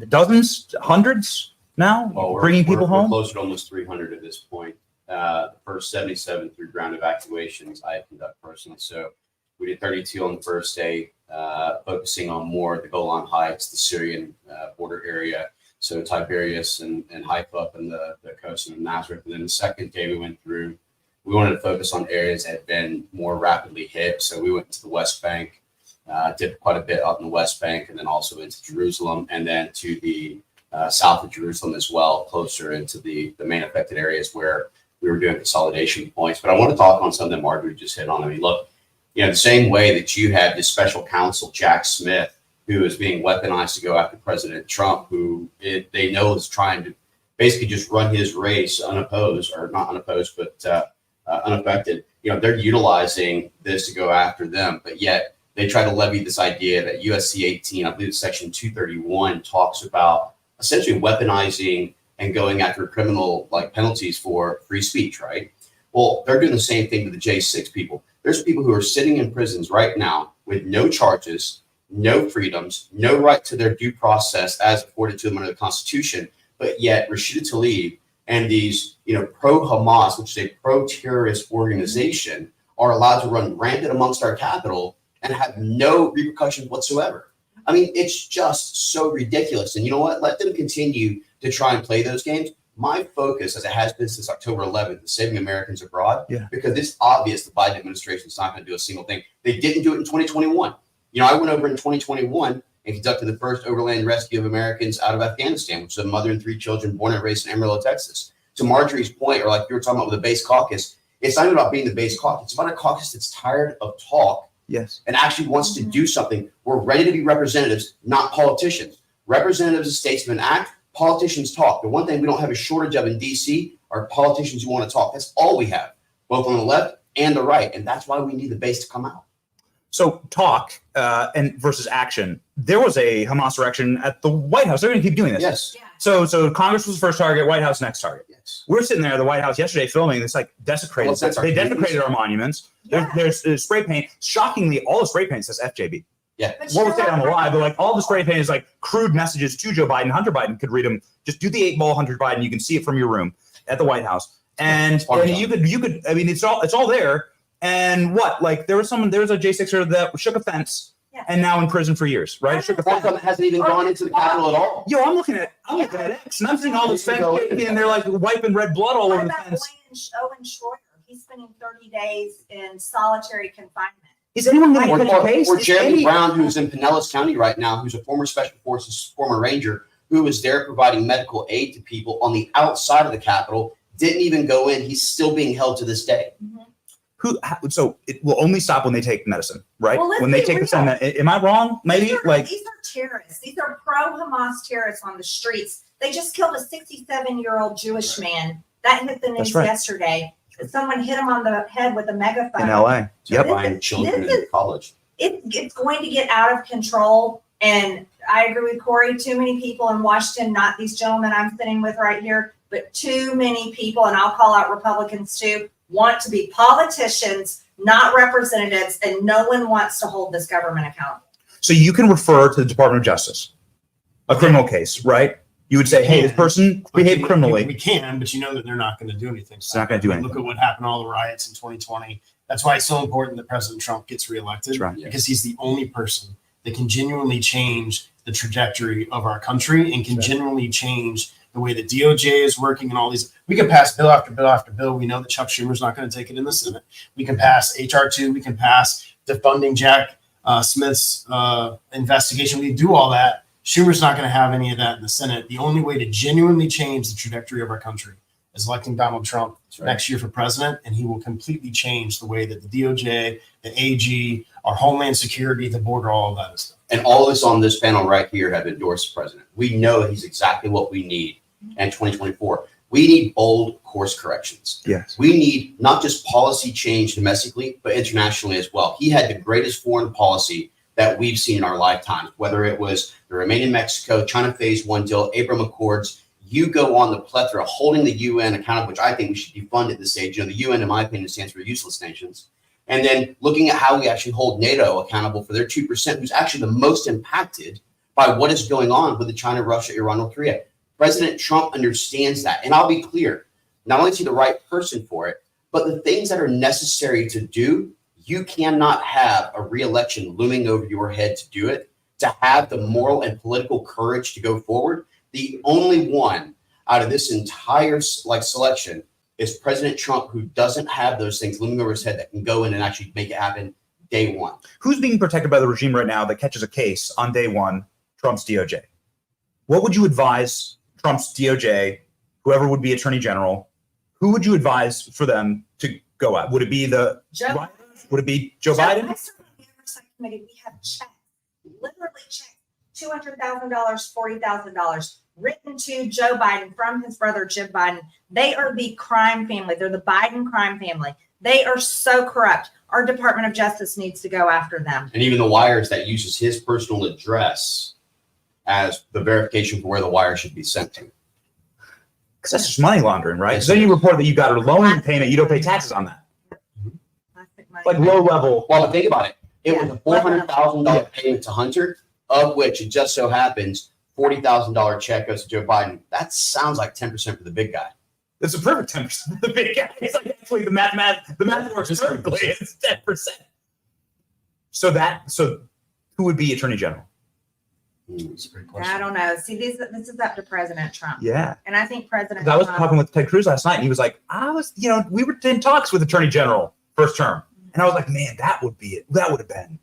Dozens, hundreds now, Well, bringing people we're home. closer to almost 300 at this point. The first 77 through ground evacuations I conduct personally. So we did 32 on the first day, focusing on more the Golan Heights, the Syrian border area. So Tiberias and Haifa up in the coast of Nazareth. And then the second day we wanted to focus on areas that had been more rapidly hit. So we went to the West Bank, did quite a bit up in the West Bank, and then also into Jerusalem, and then to the south of Jerusalem as well, closer into the main affected areas where we were doing consolidation points. But I want to talk on something Marjorie just hit on. I mean, look, the same way that you had this special counsel, Jack Smith, who is being weaponized to go after President Trump, who they know is trying to basically just run his race unopposed, or not unopposed, but unaffected. They're utilizing this to go after them, but yet they try to levy this idea that USC 18, I believe it's section 231, talks about essentially weaponizing and going after criminal like penalties for free speech, right? Well, they're doing the same thing to the J6 people. There's people who are sitting in prisons right now with no charges, no freedoms, no right to their due process as afforded to them under the Constitution, but yet Rashida Tlaib and these, pro-Hamas, which is a pro-terrorist organization, are allowed to run rampant amongst our capital and have no repercussions whatsoever. I mean, it's just so ridiculous. And you know what? Let them continue to try and play those games. My focus, as it has been since October 11th, is saving Americans abroad, because it's obvious the Biden administration is not going to do a single thing. They didn't do it in 2021. I went over in 2021 and conducted the first overland rescue of Americans out of Afghanistan, which is a mother and 3 children born and raised in Amarillo, Texas. To Marjorie's point, or like you were talking about with the Base Caucus, it's not even about being the Base Caucus. It's about a caucus that's tired of talk and actually wants to do something. We're ready to be representatives, not politicians. Representatives of statesmen act, politicians talk. The one thing we don't have a shortage of in DC are politicians who want to talk. That's all we have, both on the left and the right. And that's why we need the base to come out. So talk and versus action. There was a Hamas insurrection at the White House. They're going to keep doing this. Yes. Yeah. So Congress was the first target, White House next target. Yes. We're sitting there at the White House yesterday filming. It's like desecrated. They desecrated our monuments. Yeah. There's spray paint. Shockingly, all the spray paint says FJB. Yeah. What was said on the live, but like all the spray paint is like crude messages to Joe Biden. Hunter Biden could read them. Just do the 8-ball Hunter Biden. You can see it from your room at the White House. And you could. I mean, it's all there. And what? Like there was a J6er that shook a fence and now in prison for years, right? Shook a fence. Hasn't even gone into the Capitol at all. Yo, I'm looking at X, and I'm seeing all this fence shaking, and they're like wiping red blood all over the fence. Owen Schroyer, he's spending 30 days in solitary confinement. Is anyone going to catch a case? Or Jeremy Brown, who's in Pinellas County right now, who's a former Special Forces, former Ranger, who was there providing medical aid to people on the outside of the Capitol, didn't even go in. He's still being held to this day. Mm-hmm. So it will only stop when they take medicine, right? Well, when they take the medicine. Am I wrong? Maybe these are terrorists. These are pro-Hamas terrorists on the streets. They just killed a 67-year-old Jewish man. That hit the news yesterday. Someone hit him on the head with a megaphone in LA. Buying children in college. It's going to get out of control. And I agree with Corey. Too many people in Washington, not these gentlemen I'm sitting with right here, but too many people, and I'll call out Republicans too, want to be politicians, not representatives, and no one wants to hold this government accountable. So you can refer to the Department of Justice, a criminal case, right? You would say, hey, this person behaved criminally. We can, but you know that they're not going to do anything. It's not going to do anything. Look at what happened to all the riots in 2020. That's why it's so important that President Trump gets reelected. That's right. Because he's the only person that can genuinely change the trajectory of our country and can genuinely change the way the DOJ is working and all these. We can pass bill after bill after bill. We know that Chuck Schumer's not going to take it in the Senate. We can pass HR 2. We can pass defunding Jack Smith's investigation. We do all that. Schumer's not going to have any of that in the Senate. The only way to genuinely change the trajectory of our country is electing Donald Trump next year for president, and he will completely change the way that the DOJ, the AG, our Homeland Security, the border, all of that is done. And all of us on this panel right here have endorsed the president. We know he's exactly what we need in 2024. We need bold course corrections. Yes. We need not just policy change domestically, but internationally as well. He had the greatest foreign policy that we've seen in our lifetimes, whether it was the Remain in Mexico, China Phase 1 deal, Abraham Accords. You go on the plethora, holding the UN accountable, which I think we should defund at this stage. The UN, in my opinion, stands for useless nations. And then looking at how we actually hold NATO accountable for their 2%, who's actually the most impacted by what is going on with the China, Russia, Iran, North Korea. President Trump understands that. And I'll be clear, not only is he the right person for it, but the things that are necessary to do, you cannot have a re-election looming over your head to do it, to have the moral and political courage to go forward. The only one out of this entire selection is President Trump, who doesn't have those things looming over his head that can go in and actually make it happen day one. Who's being protected by the regime right now that catches a case on day one? Trump's DOJ. What would you advise Trump's DOJ, whoever would be Attorney General, who would you advise for them to go at? Would it be Joe Biden? I serve on the oversight committee. We have checks, literally checks, $200,000, $40,000 written to Joe Biden from his brother Jim Biden. They are the crime family. They're the Biden crime family. They are so corrupt. Our Department of Justice needs to go after them. And even the wires that uses his personal address as the verification for where the wire should be sent to. Because that's just money laundering, right? Yes, So then it you is. report that you got a loan payment, you don't pay taxes on that. Like low level. Well, but think about it. It Yeah. was a $400,000 payment to Hunter, of which it just so happens $40,000 check goes to Joe Biden. That sounds like 10% for the big guy. It's a perfect 10% of the big guy. It's like actually the math works perfectly. It's 10%. So who would be Attorney General? That's a great question. I don't know. See, this is up to President Trump. Yeah. And I think President 'Cause I was Trump, talking with Ted Cruz last night, and he was like, we were in talks with Attorney General first term. And I was like, man, that would be it. That would have been,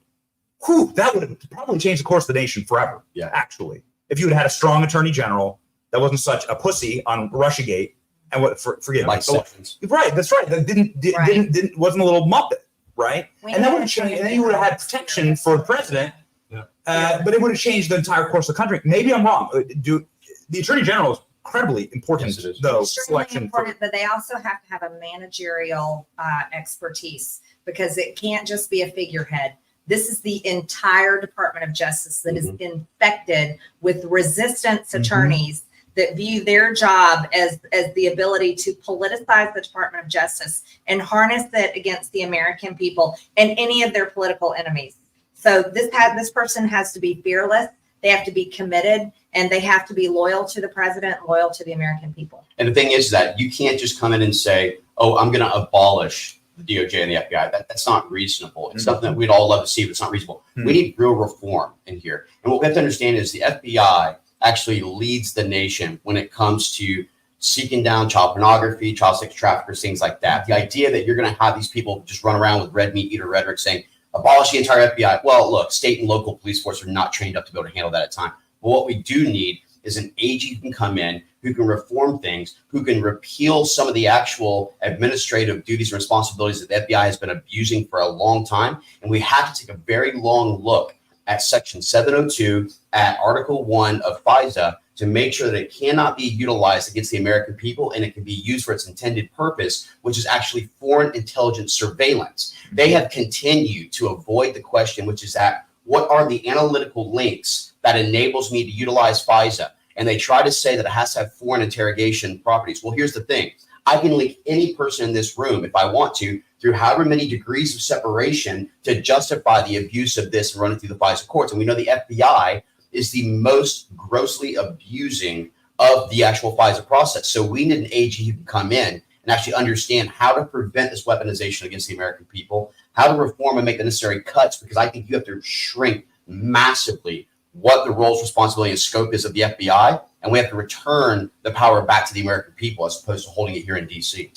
that would have probably changed the course of the nation forever. Yeah. Actually, if you had had a strong Attorney General that wasn't such a pussy on Russiagate and forget Like it. Sessions. Right, that's right. That didn't wasn't a little muppet, right? We And that need would have a changed. And then you would have had protection for the president. Yeah. But it would have changed the entire course of the country. Maybe I'm wrong. The Attorney General is incredibly important, Yes, it is. though. extremely Selection important, but they also have to have a managerial expertise because it can't just be a figurehead. This is the entire Department of Justice that is infected with resistance attorneys that view their job as the ability to politicize the Department of Justice and harness it against the American people and any of their political enemies. So this person has to be fearless. They have to be committed, and they have to be loyal to the president, loyal to the American people. And the thing is that you can't just come in and say, oh, I'm going to abolish the DOJ and the FBI. That's not reasonable. It's something that we'd all love to see, but it's not reasonable. We need real reform in here. And what we have to understand is the FBI actually leads the nation when it comes to seeking down child pornography, child sex traffickers, things like that. The idea that you're going to have these people just run around with red meat eater rhetoric saying, abolish the entire FBI. Well, look, state and local police force are not trained up to be able to handle that at time. But what we do need is an AG who can come in, who can reform things, who can repeal some of the actual administrative duties and responsibilities that the FBI has been abusing for a long time. And we have to take a very long look at Section 702, at Article 1 of FISA, to make sure that it cannot be utilized against the American people and it can be used for its intended purpose, which is actually foreign intelligence surveillance. They have continued to avoid the question, which is that what are the analytical links that enables me to utilize FISA? And they try to say that it has to have foreign interrogation properties. Well, here's the thing. I can link any person in this room, if I want to, through however many degrees of separation to justify the abuse of this and run it through the FISA courts. And we know the FBI is the most grossly abusing of the actual FISA process. So we need an AG who can come in and actually understand how to prevent this weaponization against the American people, how to reform and make the necessary cuts, because I think you have to shrink massively what the roles, responsibility, and scope is of the FBI, and we have to return the power back to the American people as opposed to holding it here in D.C.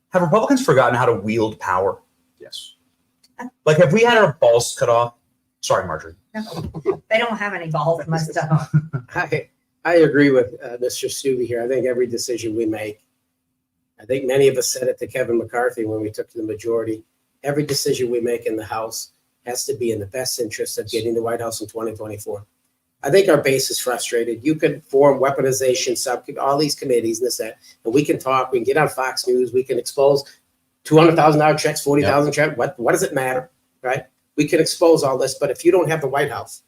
Have Republicans forgotten how to wield power? Yes. Like, have we had our balls cut off? Sorry, Marjorie. They don't have any balls, most of them. I agree with Mr. Stubbe here. I think every decision we make, I think many of us said it to Kevin McCarthy when we took to the majority, every decision we make in the House has to be in the best interest of getting the White House in 2024. I think our base is frustrated. You could form weaponization, all these committees and this, that, and we can talk, we can get on Fox News, we can expose $200,000 checks, 40,000 checks. What does it matter, right? We can expose all this, but if you don't have the White House,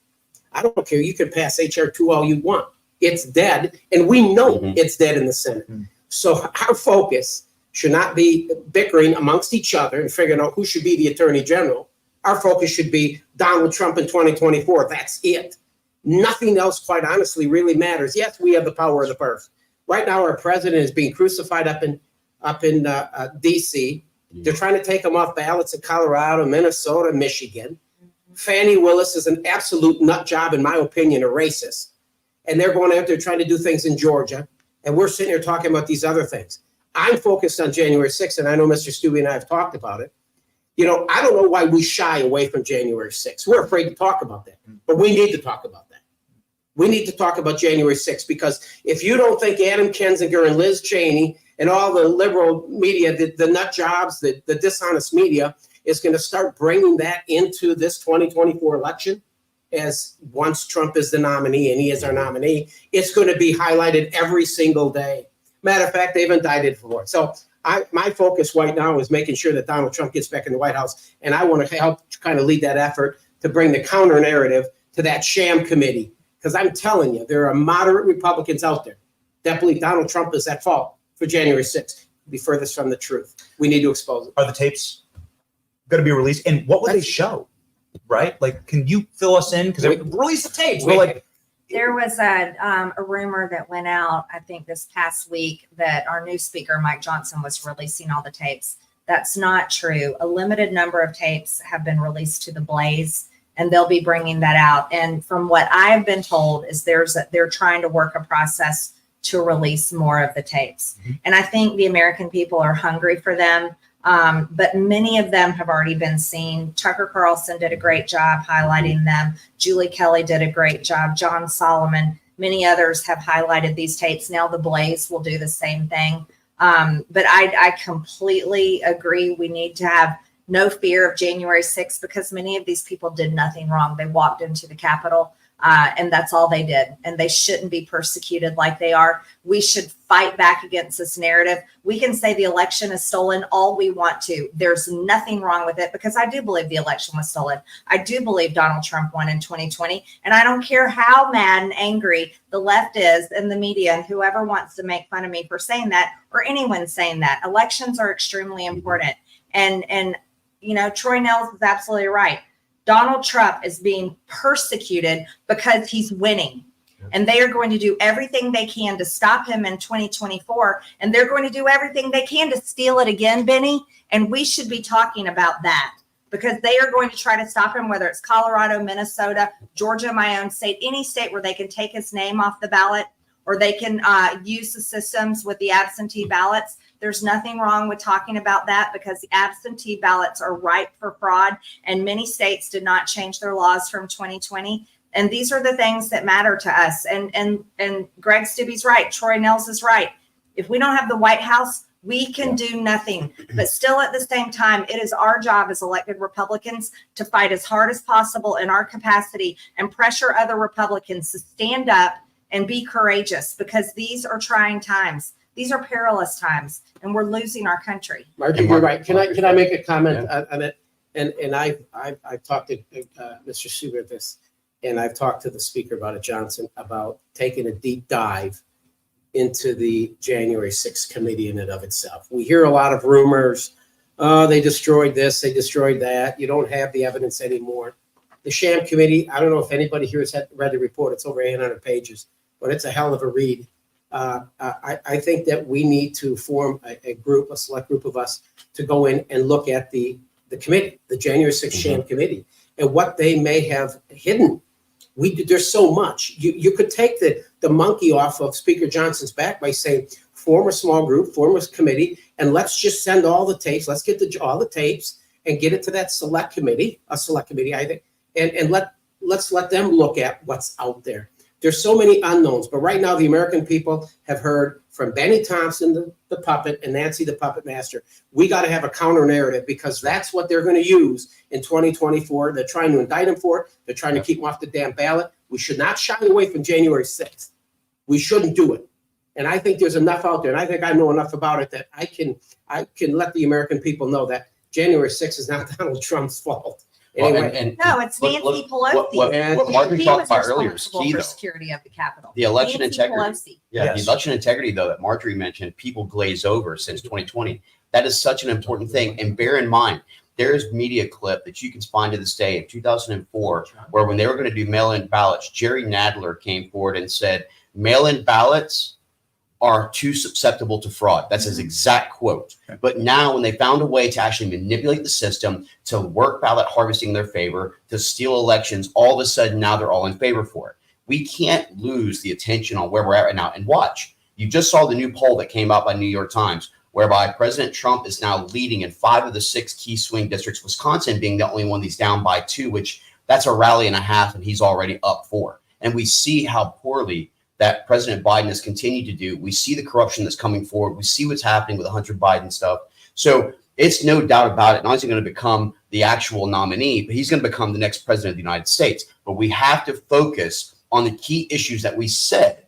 I don't care. You can pass HR 2 all you want. It's dead, and we know it's dead in the Senate. So our focus should not be bickering amongst each other and figuring out who should be the Attorney General. Our focus should be Donald Trump in 2024. That's it. Nothing else, quite honestly, really matters. Yes, we have the power of the purse. Right now, our president is being crucified up in D.C. They're trying to take him off ballots in Colorado, Minnesota, Michigan. Fannie Willis is an absolute nut job, in my opinion, a racist. And they're going out there trying to do things in Georgia. And we're sitting here talking about these other things. I'm focused on January 6th, and I know Mr. Stubbe and I have talked about it. You know, I don't know why we shy away from January 6th. We're afraid to talk about that, but we need to talk about that. We need to talk about January 6th, because if you don't think Adam Kinzinger and Liz Cheney and all the liberal media, the nut jobs, the dishonest media is going to start bringing that into this 2024 election, as once Trump is the nominee and he is our nominee, it's going to be highlighted every single day. Matter of fact, they've indicted for it. So my focus right now is making sure that Donald Trump gets back in the White House, and I want to help kind of lead that effort to bring the counter narrative to that sham committee. Because I'm telling you, there are moderate Republicans out there that believe Donald Trump is at fault for January 6th. Be furthest from the truth. We need to expose it. Are the tapes going to be released? And what will they show? Right? Like, can you fill us in? Because release the tapes. We're like, there was a rumor that went out, I think this past week, that our new speaker, Mike Johnson, was releasing all the tapes. That's not true. A limited number of tapes have been released to the Blaze, and they'll be bringing that out. And from what I've been told is they're trying to work a process to release more of the tapes. Mm-hmm. And I think the American people are hungry for them. But many of them have already been seen. Tucker Carlson did a great job highlighting them. Julie Kelly did a great job. John Solomon, many others have highlighted these tapes. Now the Blaze will do the same thing. But I completely agree. We need to have no fear of January 6th because many of these people did nothing wrong. They walked into the Capitol. And that's all they did. And they shouldn't be persecuted like they are. We should fight back against this narrative. We can say the election is stolen all we want to. There's nothing wrong with it because I do believe the election was stolen. I do believe Donald Trump won in 2020. And I don't care how mad and angry the left is and the media and whoever wants to make fun of me for saying that or anyone saying that. Elections are extremely important. And you know, Troy Nels is absolutely right. Donald Trump is being persecuted because he's winning. And they are going to do everything they can to stop him in 2024. And they're going to do everything they can to steal it again, Benny. And we should be talking about that because they are going to try to stop him, whether it's Colorado, Minnesota, Georgia, my own state, any state where they can take his name off the ballot or they can use the systems with the absentee ballots. There's nothing wrong with talking about that because the absentee ballots are ripe for fraud and many states did not change their laws from 2020. And these are the things that matter to us. And Greg Stibbe's right. Troy Nels is right. If we don't have the White House, we can do nothing. But still at the same time, it is our job as elected Republicans to fight as hard as possible in our capacity and pressure other Republicans to stand up and be courageous because these are trying times. These are perilous times, and we're losing our country. Margie, you're right. Can I make a comment on it? And I've talked to Mr. Sugar this, and I've talked to the Speaker about it, Johnson, about taking a deep dive into the January 6th committee in and of itself. We hear a lot of rumors. Oh, they destroyed this, they destroyed that. You don't have the evidence anymore. The sham committee, I don't know if anybody here has read the report. It's over 800 pages, but it's a hell of a read. I think that we need to form a select group of us to go in and look at the committee, the January 6th sham committee, and what they may have hidden. There's so much. You could take the monkey off of Speaker Johnson's back by saying, form a small group, form a committee, and let's just send all the tapes. Let's get all the tapes and get it to that select committee, I think, and let's let them look at what's out there. There's so many unknowns, but right now the American people have heard from Benny Thompson, the puppet, and Nancy, the puppet master. We got to have a counter narrative because that's what they're going to use in 2024. They're trying to indict him for it. They're trying to keep him off the damn ballot. We should not shy away from January 6th. We shouldn't do it. And I think there's enough out there, and I think I know enough about it that I can let the American people know that January 6th is not Donald Trump's fault. Anyway. No, it's Nancy Pelosi. What Marjorie talked about earlier is key, though. Security of the Capitol. The election Nancy integrity. Pelosi. The election integrity, though, that Marjorie mentioned, people glaze over since 2020. That is such an important thing. And bear in mind, there's media clip that you can find to this day in 2004, where when they were going to do mail-in ballots, Jerry Nadler came forward and said, mail-in ballots are too susceptible to fraud. That's his exact quote. But now when they found a way to actually manipulate the system, to work ballot harvesting in their favor, to steal elections, all of a sudden now they're all in favor for it. We can't lose the attention on where we're at right now. And watch, you just saw the new poll that came out by New York Times, whereby President Trump is now leading in 5 of the 6 key swing districts, Wisconsin being the only one he's down by 2, which that's a rally and a half, and he's already up 4. And we see how poorly that President Biden has continued to do. We see the corruption that's coming forward. We see what's happening with the Hunter Biden stuff. So it's no doubt about it. Not only going to become the actual nominee, but he's going to become the next president of the United States. But we have to focus on the key issues that we said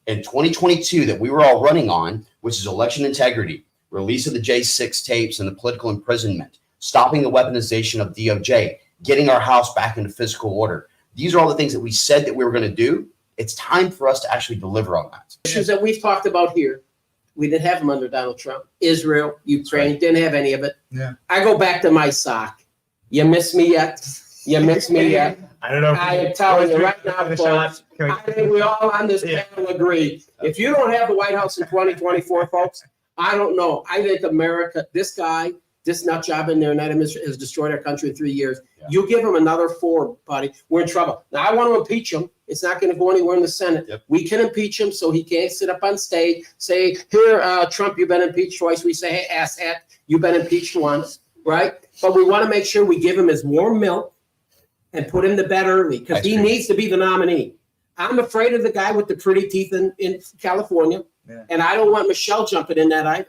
in 2022 that we were all running on, which is election integrity, release of the J6 tapes and the political imprisonment, stopping the weaponization of DOJ, getting our House back into fiscal order. These are all the things that we said that we were going to do. It's time for us to actually deliver on that. Issues that we've talked about here, we didn't have them under Donald Trump. Israel, Ukraine, didn't have any of it. Yeah. I go back to my sock. You miss me yet? You miss me yet? I don't know. I am telling you right now, folks, I think we all on this panel agree. If you don't have the White House in 2024, folks, I don't know. I think America, this guy, this nut job in there, has destroyed our country in 3 years. Yeah. You give him another 4, buddy, we're in trouble. Now, I want to impeach him. It's not going to go anywhere in the Senate. Yep. We can impeach him so he can't sit up on stage, say, here, Trump, you've been impeached twice. We say, hey, asshat, you've been impeached once, right? But we want to make sure we give him his warm milk and put him to bed early because he needs to be the nominee. I'm afraid of the guy with the pretty teeth in California, and I don't want Michelle jumping in that either.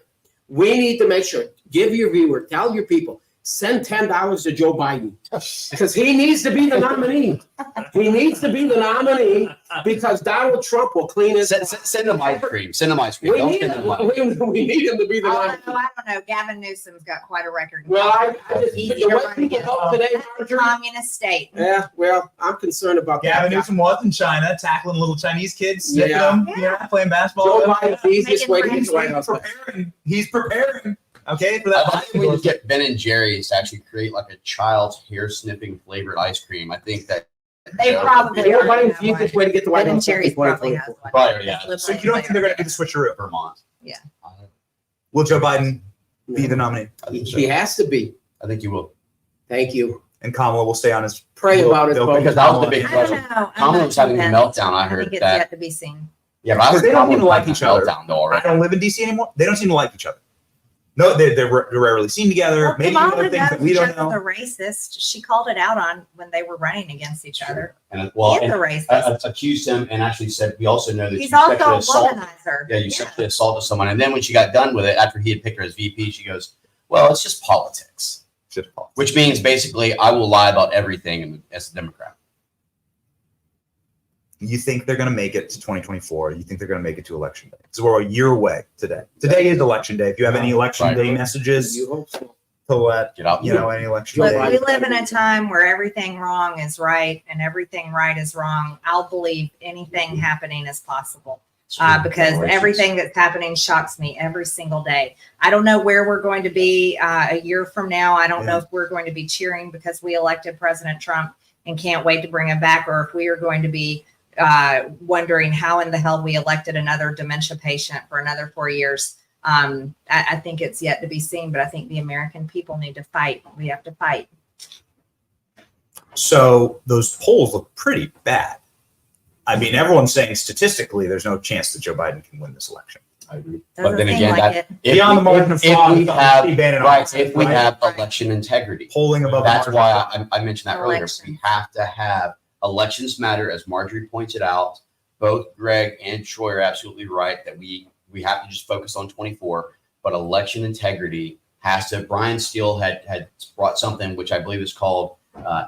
We need to make sure, give your viewer, tell your people, send $10 to Joe Biden because he needs to be the nominee. He needs to be the nominee because Donald Trump will clean his. Send him ice cream. Send him ice cream. We Don't need send him him, money. we need him to be the Although, nominee. I don't know, Gavin Newsom's got quite a record. Well, I just, Easy the to way run people against. vote today, That's a Marjorie, communist state. yeah, well, I'm concerned about Gavin that. Newsom was in China tackling little Chinese kids, sniffing Yeah. them, playing basketball. Joe Biden's the easiest way to get Making the White House. He's preparing. Okay, for I that. think we need to get Ben and Jerry's to actually create like a child's hair snipping flavored ice cream. I think that They probably Joe already Biden's have the easiest one. way to get the White Ben and House. Jerry's in probably has 2024. one. Probably, yeah. So you don't think they're going to do the switcheroo? Vermont. Yeah. Will Joe Biden be the nominee? I think so. He has to be. I think you will. Thank you. And Kamala will stay on his. Pray about it, folks. Because that was the big I don't question. know. I'm Kamala not was having a convinced. meltdown. I I heard think it's that. yet to be seen. Yeah, but I was They don't Kamala seem to was like having each a other. meltdown though I already. don't live in DC anymore. They don't seem to like each other. No, they're rarely seen together. Well, Maybe Kamala other things that we knows don't know. the racist. She called it out on when they were running against each other. And well, He is and, a racist. accused him and actually said we also know that He's you sexually also a assaulted. womanizer. Yeah, you sexually assaulted someone, and then when she got done with it, after he had picked her as VP, she goes, "Well, it's just politics," which means basically I will lie about everything as a Democrat. You think they're going to make it to 2024? You think they're going to make it to election day? Because we're a year away today. Today is election day. If you have any election Right. day messages You hope so. to let Get out. any election Look, day. we live in a time where everything wrong is right and everything right is wrong. I'll believe anything happening is possible. Because everything that's happening shocks me every single day. I don't know where we're going to be a year from now. I don't know if we're going to be cheering because we elected President Trump and can't wait to bring him back, or if we are going to be wondering how in the hell we elected another dementia patient for another 4 years. I think it's yet to be seen, but I think the American people need to fight. We have to fight. So those polls look pretty bad. I mean, everyone's saying statistically there's no chance that Joe Biden can win this election. I agree. Doesn't But then seem again, like that, it. Beyond the margin of fraud, we have Steve Bannon right, on if we right? have election integrity, Polling above that's the margin why of I mentioned that earlier. Election. We have to have elections matter, as Marjorie pointed out. Both Greg and Troy are absolutely right that we have to just focus on 24, but election integrity has to. Brian Steele had brought something which I believe is called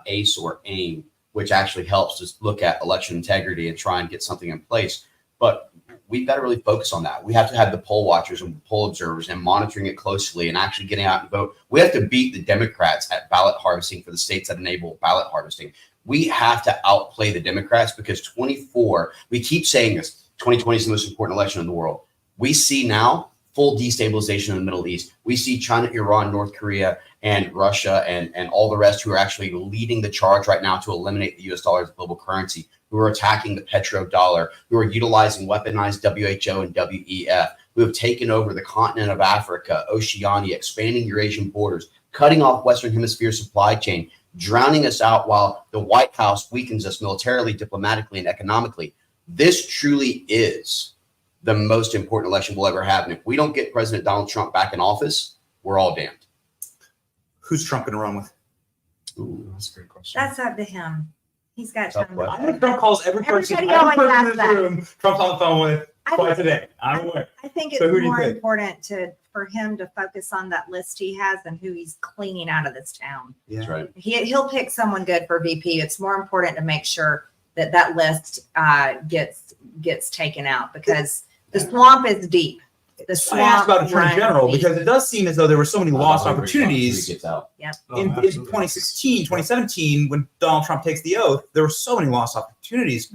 ACE or AIM, which actually helps us look at election integrity and try and get something in place. But we've got to really focus on that. We have to have the poll watchers and poll observers and monitoring it closely and actually getting out and vote. We have to beat the Democrats at ballot harvesting for the states that enable ballot harvesting. We have to outplay the Democrats because 24, we keep saying this, 2020 is the most important election in the world. We see now full destabilization in the Middle East. We see China, Iran, North Korea, and Russia, and all the rest who are actually leading the charge right now to eliminate the US dollar as global currency, who are attacking the petrodollar, who are utilizing weaponized WHO and WEF, who have taken over the continent of Africa, Oceania, expanding Eurasian borders, cutting off Western Hemisphere supply chain, drowning us out while the White House weakens us militarily, diplomatically, and economically. This truly is the most important election we'll ever have. And if we don't get President Donald Trump back in office, we're all damned. Who's Trump going to run with? Ooh, that's a great question. That's up to him. He's got Tough time. question. I know Trump calls every person, Everybody always in asks this that. room, Trump's on the phone with I twice think- a day. I'm aware. I think So it's who do you more think? important for him to focus on that list he has and who he's cleaning out of this town. That's right. He'll pick someone good for VP. It's more important to make sure that list gets taken out because the swamp is deep. The I asked swamp about Attorney runs General the- because it does seem as though there were so many lost opportunities Gets out. in 2016, 2017, when Donald Trump takes the oath. There were so many lost opportunities.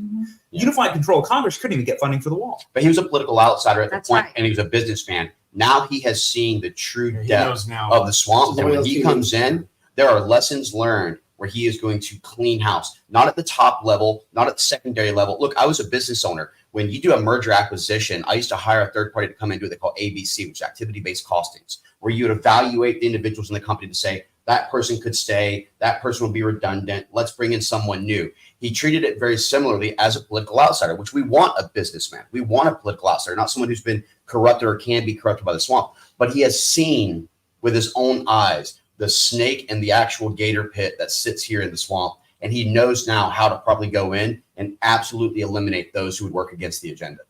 Unified control of Congress couldn't even get funding for the wall. But he was a political outsider at the That's point, right. and he was a businessman. Now he has seen the true He depth knows now. of the swamp. And when he Loyalty. comes in, there are lessons learned where he is going to clean house, not at the top level, not at the secondary level. Look, I was a business owner. When you do a merger acquisition, I used to hire a third party to come in and do what they call ABC, which is activity-based costings, where you would evaluate the individuals in the company to say, that person could stay, that person will be redundant, let's bring in someone new. He treated it very similarly as a political outsider, which we want a businessman. We want a political outsider, not someone who's been corrupted or can be corrupted by the swamp. But he has seen with his own eyes the snake and the actual gator pit that sits here in the swamp. And he knows now how to properly go in and absolutely eliminate those who would work against the agenda.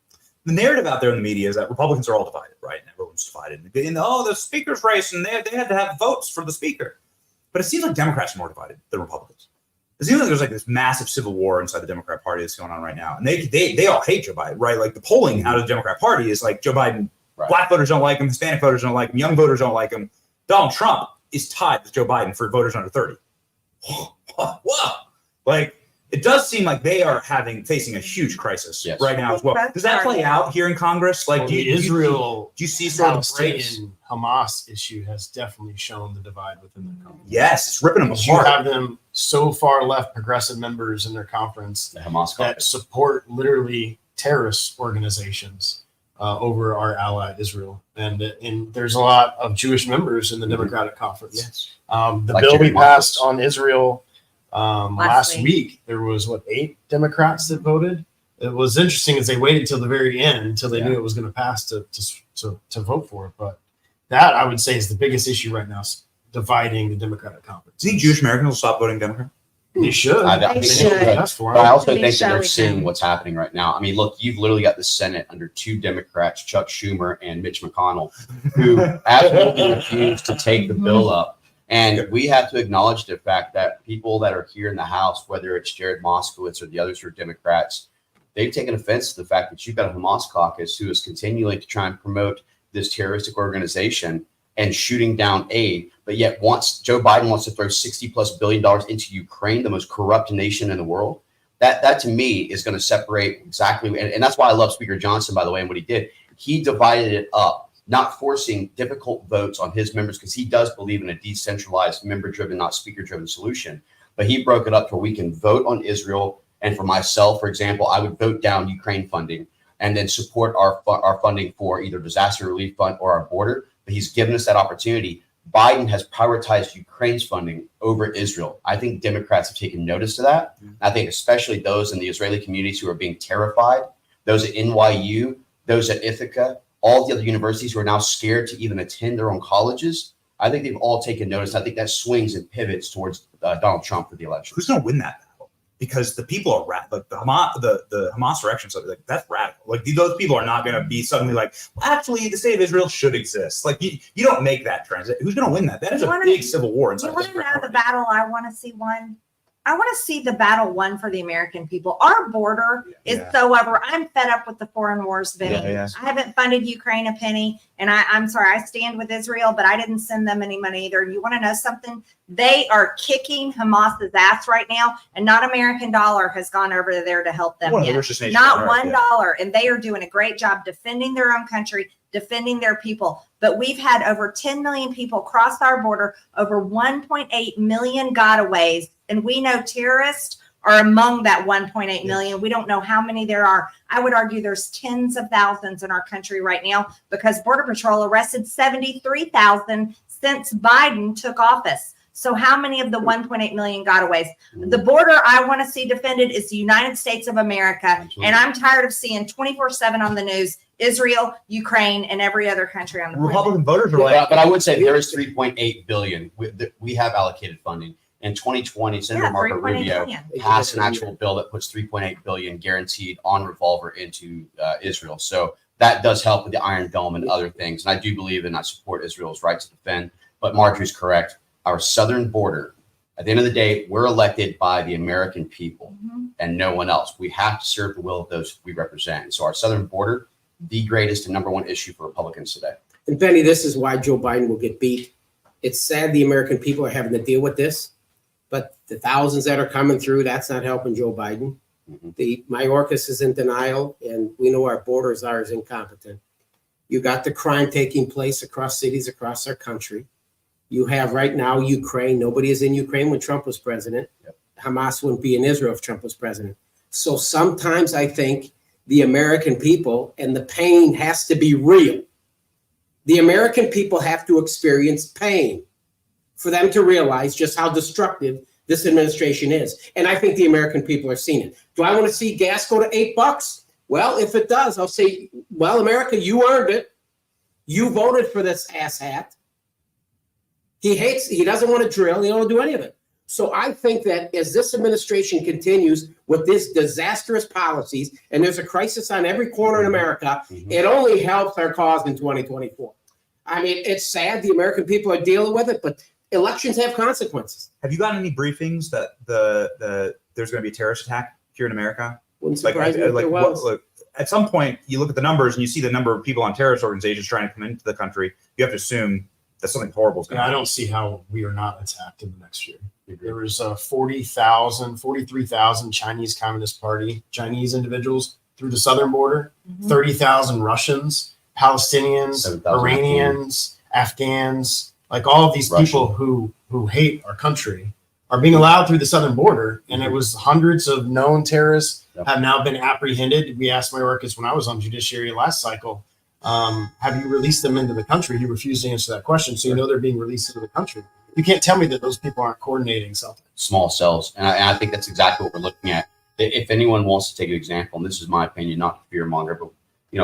The narrative out there in the media is that Republicans are all divided, right? And everyone's divided. And the speaker's race, and they had to have votes for the speaker. But it seems like Democrats are more divided than Republicans. It seems like there's like this massive civil war inside the Democrat Party that's going on right now. And they all hate Joe Biden, right? Like the polling out of the Democrat Party is like Joe Biden, Black voters don't like him, Hispanic voters don't like him, young voters don't like him. Donald Trump is tied with Joe Biden for voters under 30. Whoa. Like, it does seem like they are facing a huge crisis right now as well. Does that play out here in Congress? Like, Do you see sort of Palestinian Hamas issue has definitely shown the divide within their conference. Yes, it's ripping them You apart. have them so far left progressive members in their conference The Hamas that caucus. support literally terrorist organizations over our ally Israel, and there's a lot of Jewish members in the Democratic conference. Yes. The Like bill we Jerry passed Marcus. on Israel last week, there was 8 Democrats that voted. It was interesting as they waited till the very end until they knew it was going to pass to vote for it. But that I would say is the biggest issue right now, is dividing the Democratic conference. Do you think Jewish Americans will stop voting Democrat? They should. I They think should. That's for But I them. also Be think that they're showing seeing them. what's happening right now. I mean, look, you've literally got the Senate under 2 Democrats, Chuck Schumer and Mitch McConnell, who absolutely refuse to take the bill up. And we have to acknowledge the fact that people that are here in the House, whether it's Jared Moskowitz or the others who are Democrats, they've taken offense to the fact that you've got a Hamas caucus who is continuing to try and promote this terroristic organization and shooting down aid, but yet Joe Biden wants to throw $60+ billion into Ukraine, the most corrupt nation in the world. That to me is going to separate exactly, and that's why I love Speaker Johnson, by the way, and what he did. He divided it up, not forcing difficult votes on his members, because he does believe in a decentralized, member-driven, not speaker-driven solution. But he broke it up to where we can vote on Israel. And for myself, for example, I would vote down Ukraine funding and then support our funding for either disaster relief fund or our border. But he's given us that opportunity. Biden has prioritized Ukraine's funding over Israel. I think Democrats have taken notice of that. I think especially those in the Israeli communities who are being terrified, those at NYU, those at Ithaca, all the other universities who are now scared to even attend their own colleges. I think they've all taken notice. I think that swings and pivots towards Donald Trump for the election. Who's going to win that battle? Because the people are like the Hamas direction, so like that's radical. Like those people are not going to be suddenly like, well, actually, the state of Israel should exist. Like you don't make that transition. Who's going to win that? That is a big civil war inside. You want to know the battle I want to see won? I want to see the battle won for the American people. Our border is so over. I'm fed up with the foreign wars, Vinny. I haven't funded Ukraine a penny. And I'm sorry, I stand with Israel, but I didn't send them any money either. You want to know something? They are kicking Hamas's ass right now, and not American dollar has gone over there to help them yet. Not $1. And they are doing a great job defending their own country, defending their people. But we've had over 10 million people cross our border, over 1.8 million gotaways. And we know terrorists are among that 1.8 million. We don't know how many there are. I would argue there's tens of thousands in our country right now because Border Patrol arrested 73,000 since Biden took office. So how many of the 1.8 million gotaways? The border I want to see defended is the United States of America. Absolutely. And I'm tired of seeing 24/7 on the news, Israel, Ukraine, and every other country on the planet. Republican voters are like, but I would say there is 3.8 billion. We have allocated funding. In 2020, Senator Marco Rubio passed an actual bill that puts 3.8 billion guaranteed on revolver into Israel. So that does help with the Iron Dome and other things. And I do believe and I support Israel's right to defend. But Marjorie's correct. Our southern border, at the end of the day, we're elected by the American people and no one else. We have to serve the will of those we represent. So our southern border the greatest and number one issue for Republicans today. And Benny, this is why Joe Biden will get beat. It's sad the American people are having to deal with this, but the thousands that are coming through, that's not helping Joe Biden. The Mayorkas is in denial, and we know our borders are as incompetent. You got the crime taking place across cities across our country. You have right now Ukraine. Nobody is in Ukraine when Trump was president. Yep. Hamas wouldn't be in Israel if Trump was president. So sometimes I think the American people, and the pain has to be real. The American people have to experience pain for them to realize just how destructive this administration is. And I think the American people are seeing it. Do I want to see gas go to $8? Well, if it does, I'll say, well, America, you earned it. You voted for this asshat. He doesn't want to drill. He don't want to do any of it. So I think that as this administration continues with this disastrous policies, and there's a crisis on every corner in America, it only helps our cause in 2024. I mean, it's sad the American people are dealing with it, but elections have consequences. Have you gotten any briefings that there's going to be a terrorist attack here in America? Wouldn't surprise me if there was. Look, at some point, you look at the numbers and you see the number of people on terrorist organizations trying to come into the country. You have to assume that something horrible is going to happen. I don't see how we are not attacked in the next year. There was 43,000 Chinese Communist Party, Chinese individuals through the southern border, 30,000 Russians, Palestinians, Iranians, Afghans, like all of these people who hate our country are being allowed through the southern border. And it was hundreds of known terrorists have now been apprehended. We asked Mayorkas when I was on judiciary last cycle, have you released them into the country? He refused to answer that question. So you know they're being released into the country. You can't tell me that those people aren't coordinating something. Small cells. And I think that's exactly what we're looking at. If anyone wants to take an example, and this is my opinion, not to fear monger, but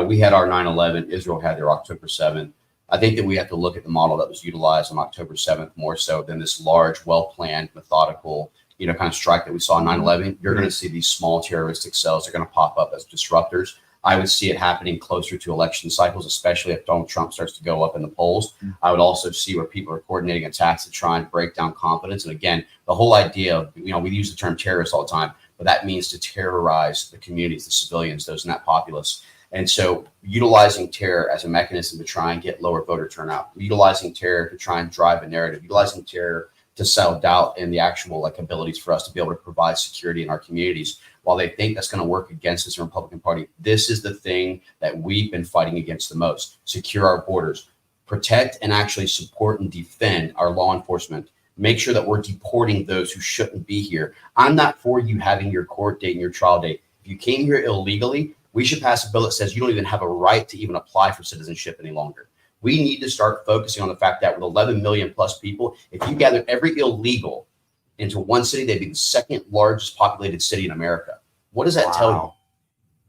we had our 9/11, Israel had their October 7th. I think that we have to look at the model that was utilized on October 7th more so than this large, well-planned, methodical, kind of strike that we saw on 9/11. You're going to see these small terroristic cells are going to pop up as disruptors. I would see it happening closer to election cycles, especially if Donald Trump starts to go up in the polls. I would also see where people are coordinating attacks to try and break down confidence. And again, the whole idea of, we use the term terrorist all the time, but that means to terrorize the communities, the civilians, those in that populace. And so utilizing terror as a mechanism to try and get lower voter turnout, utilizing terror to try and drive a narrative, utilizing terror to sell doubt in the actual abilities for us to be able to provide security in our communities. While they think that's going to work against us in the Republican Party, this is the thing that we've been fighting against the most. Secure our borders, protect and actually support and defend our law enforcement. Make sure that we're deporting those who shouldn't be here. I'm not for you having your court date and your trial date. If you came here illegally, we should pass a bill that says you don't even have a right to even apply for citizenship any longer. We need to start focusing on the fact that with 11 million plus people, if you gather every illegal into one city, they'd be the second largest populated city in America. What does that tell you?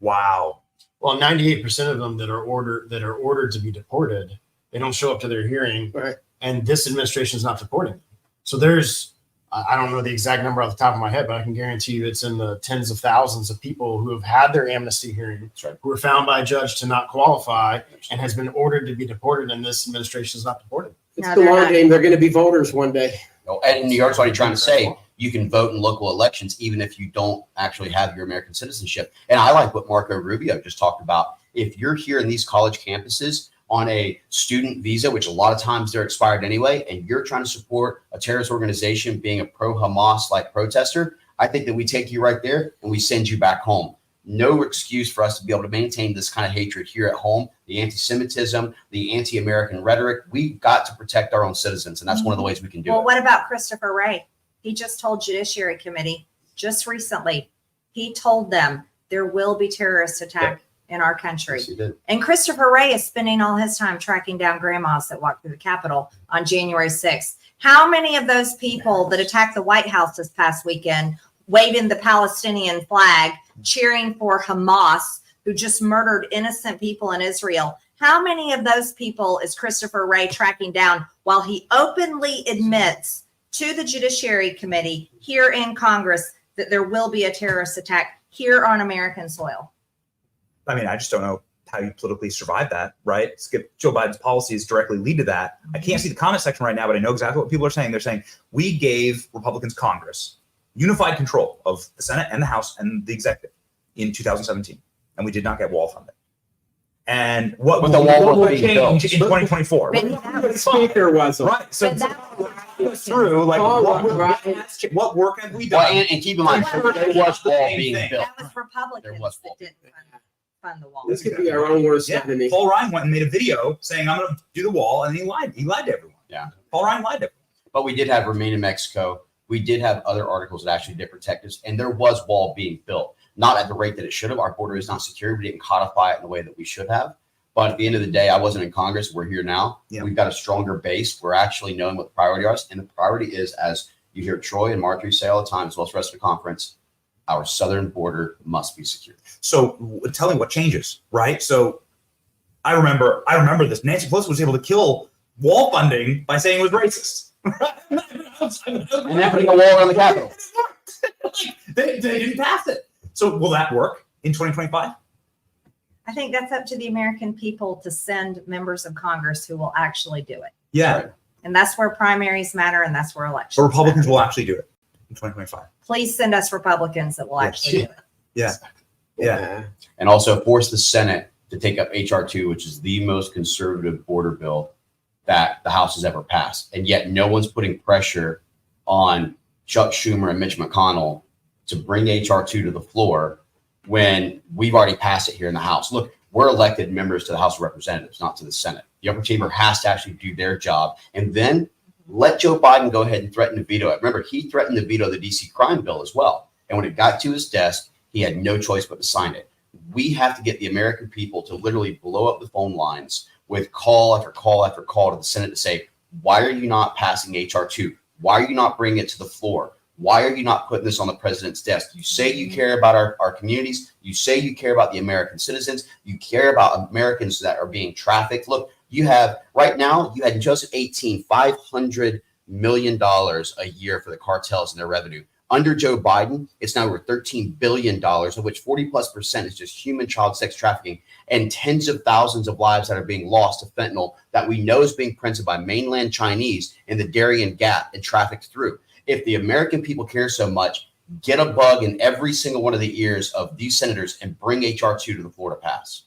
Wow. Well, 98% of them that are ordered to be deported, they don't show up to their hearing, and this administration is not deporting them. So there's, I don't know the exact number off the top of my head, but I can guarantee you it's in the tens of thousands of people who have had their amnesty hearing, who were found by a judge to not qualify and has been ordered to be deported, and this administration is not deported. It's the long game. They're going to be voters one day. And New York's already trying to say you can vote in local elections even if you don't actually have your American citizenship. And I like what Marco Rubio just talked about. If you're here in these college campuses on a student visa, which a lot of times they're expired anyway, and you're trying to support a terrorist organization being a pro-Hamas like protester, I think that we take you right there and we send you back home. No excuse for us to be able to maintain this kind of hatred here at home, the anti-Semitism, the anti-American rhetoric. We've got to protect our own citizens, and that's one of the ways we can do it. Well, what about Christopher Wray? He just told Judiciary Committee just recently, he told them there will be terrorist attack in our country. Yes, he did. And Christopher Wray is spending all his time tracking down grandmas that walked through the Capitol on January 6th. How many of those people that attacked the White House this past weekend waving the Palestinian flag, cheering for Hamas, who just murdered innocent people in Israel? How many of those people is Christopher Wray tracking down while he openly admits to the Judiciary Committee here in Congress that there will be a terrorist attack here on American soil? I mean, I just don't know how you politically survive that, right? Joe Biden's policies directly lead to that. I can't see the comment section right now, but I know exactly what people are saying. They're saying, we gave Republicans Congress unified control of the Senate and the House and the executive in 2017, and we did not get wall funding. And what But will, the wall what will wasn't being change built. in 2024? But The speaker wasn't. Right. So But that goes through like what work have we done? Well, and keep in mind, there was wall being built. That was Republicans There was that wall. didn't fund the wall. This could be our own worst Yeah, enemy. Paul Ryan went and made a video saying I'm going to do the wall, and he lied. He lied to everyone. Yeah. Paul Ryan lied to everyone. But we did have Remain in Mexico. We did have other articles that actually did protect us, and there was wall being built. Not at the rate that it should have. Our border is not secure. We didn't codify it in the way that we should have. But at the end of the day, I wasn't in Congress. We're here now. Yeah. We've got a stronger base. We're actually knowing what the priority is. And the priority is, as you hear Troy and Marjorie say all the time, as well as the rest of the conference, our southern border must be secure. So tell me what changes, right? So I remember this. Nancy Pelosi was able to kill wall funding by saying it was racist. And then putting a wall around the Capitol. they didn't pass it. So will that work in 2025? I think that's up to the American people to send members of Congress who will actually do it. Yeah. And that's where primaries matter, and that's where elections So Republicans matter. will actually do it in 2025. Please send us Republicans that will actually do it. Yeah. Yeah. And also force the Senate to take up H.R. 2, which is the most conservative border bill that the House has ever passed. And yet no one's putting pressure on Chuck Schumer and Mitch McConnell to bring H.R. 2 to the floor when we've already passed it here in the House. Look, we're elected members to the House of Representatives, not to the Senate. The upper chamber has to actually do their job. And then let Joe Biden go ahead and threaten to veto it. Remember, he threatened to veto the DC crime bill as well. And when it got to his desk, he had no choice but to sign it. We have to get the American people to literally blow up the phone lines with call after call after call to the Senate to say, why are you not passing H.R. 2? Why are you not bringing it to the floor? Why are you not putting this on the president's desk? You say you care about our communities. You say you care about the American citizens. You care about Americans that are being trafficked. Look, you have right now, you had in 2018, $500 million a year for the cartels and their revenue. Under Joe Biden, it's now over $13 billion, of which 40+% is just human child sex trafficking and tens of thousands of lives that are being lost to fentanyl that we know is being printed by mainland Chinese in the Darien Gap and trafficked through. If the American people care so much, get a bug in every single one of the ears of these senators and bring H.R. 2 to the floor to pass.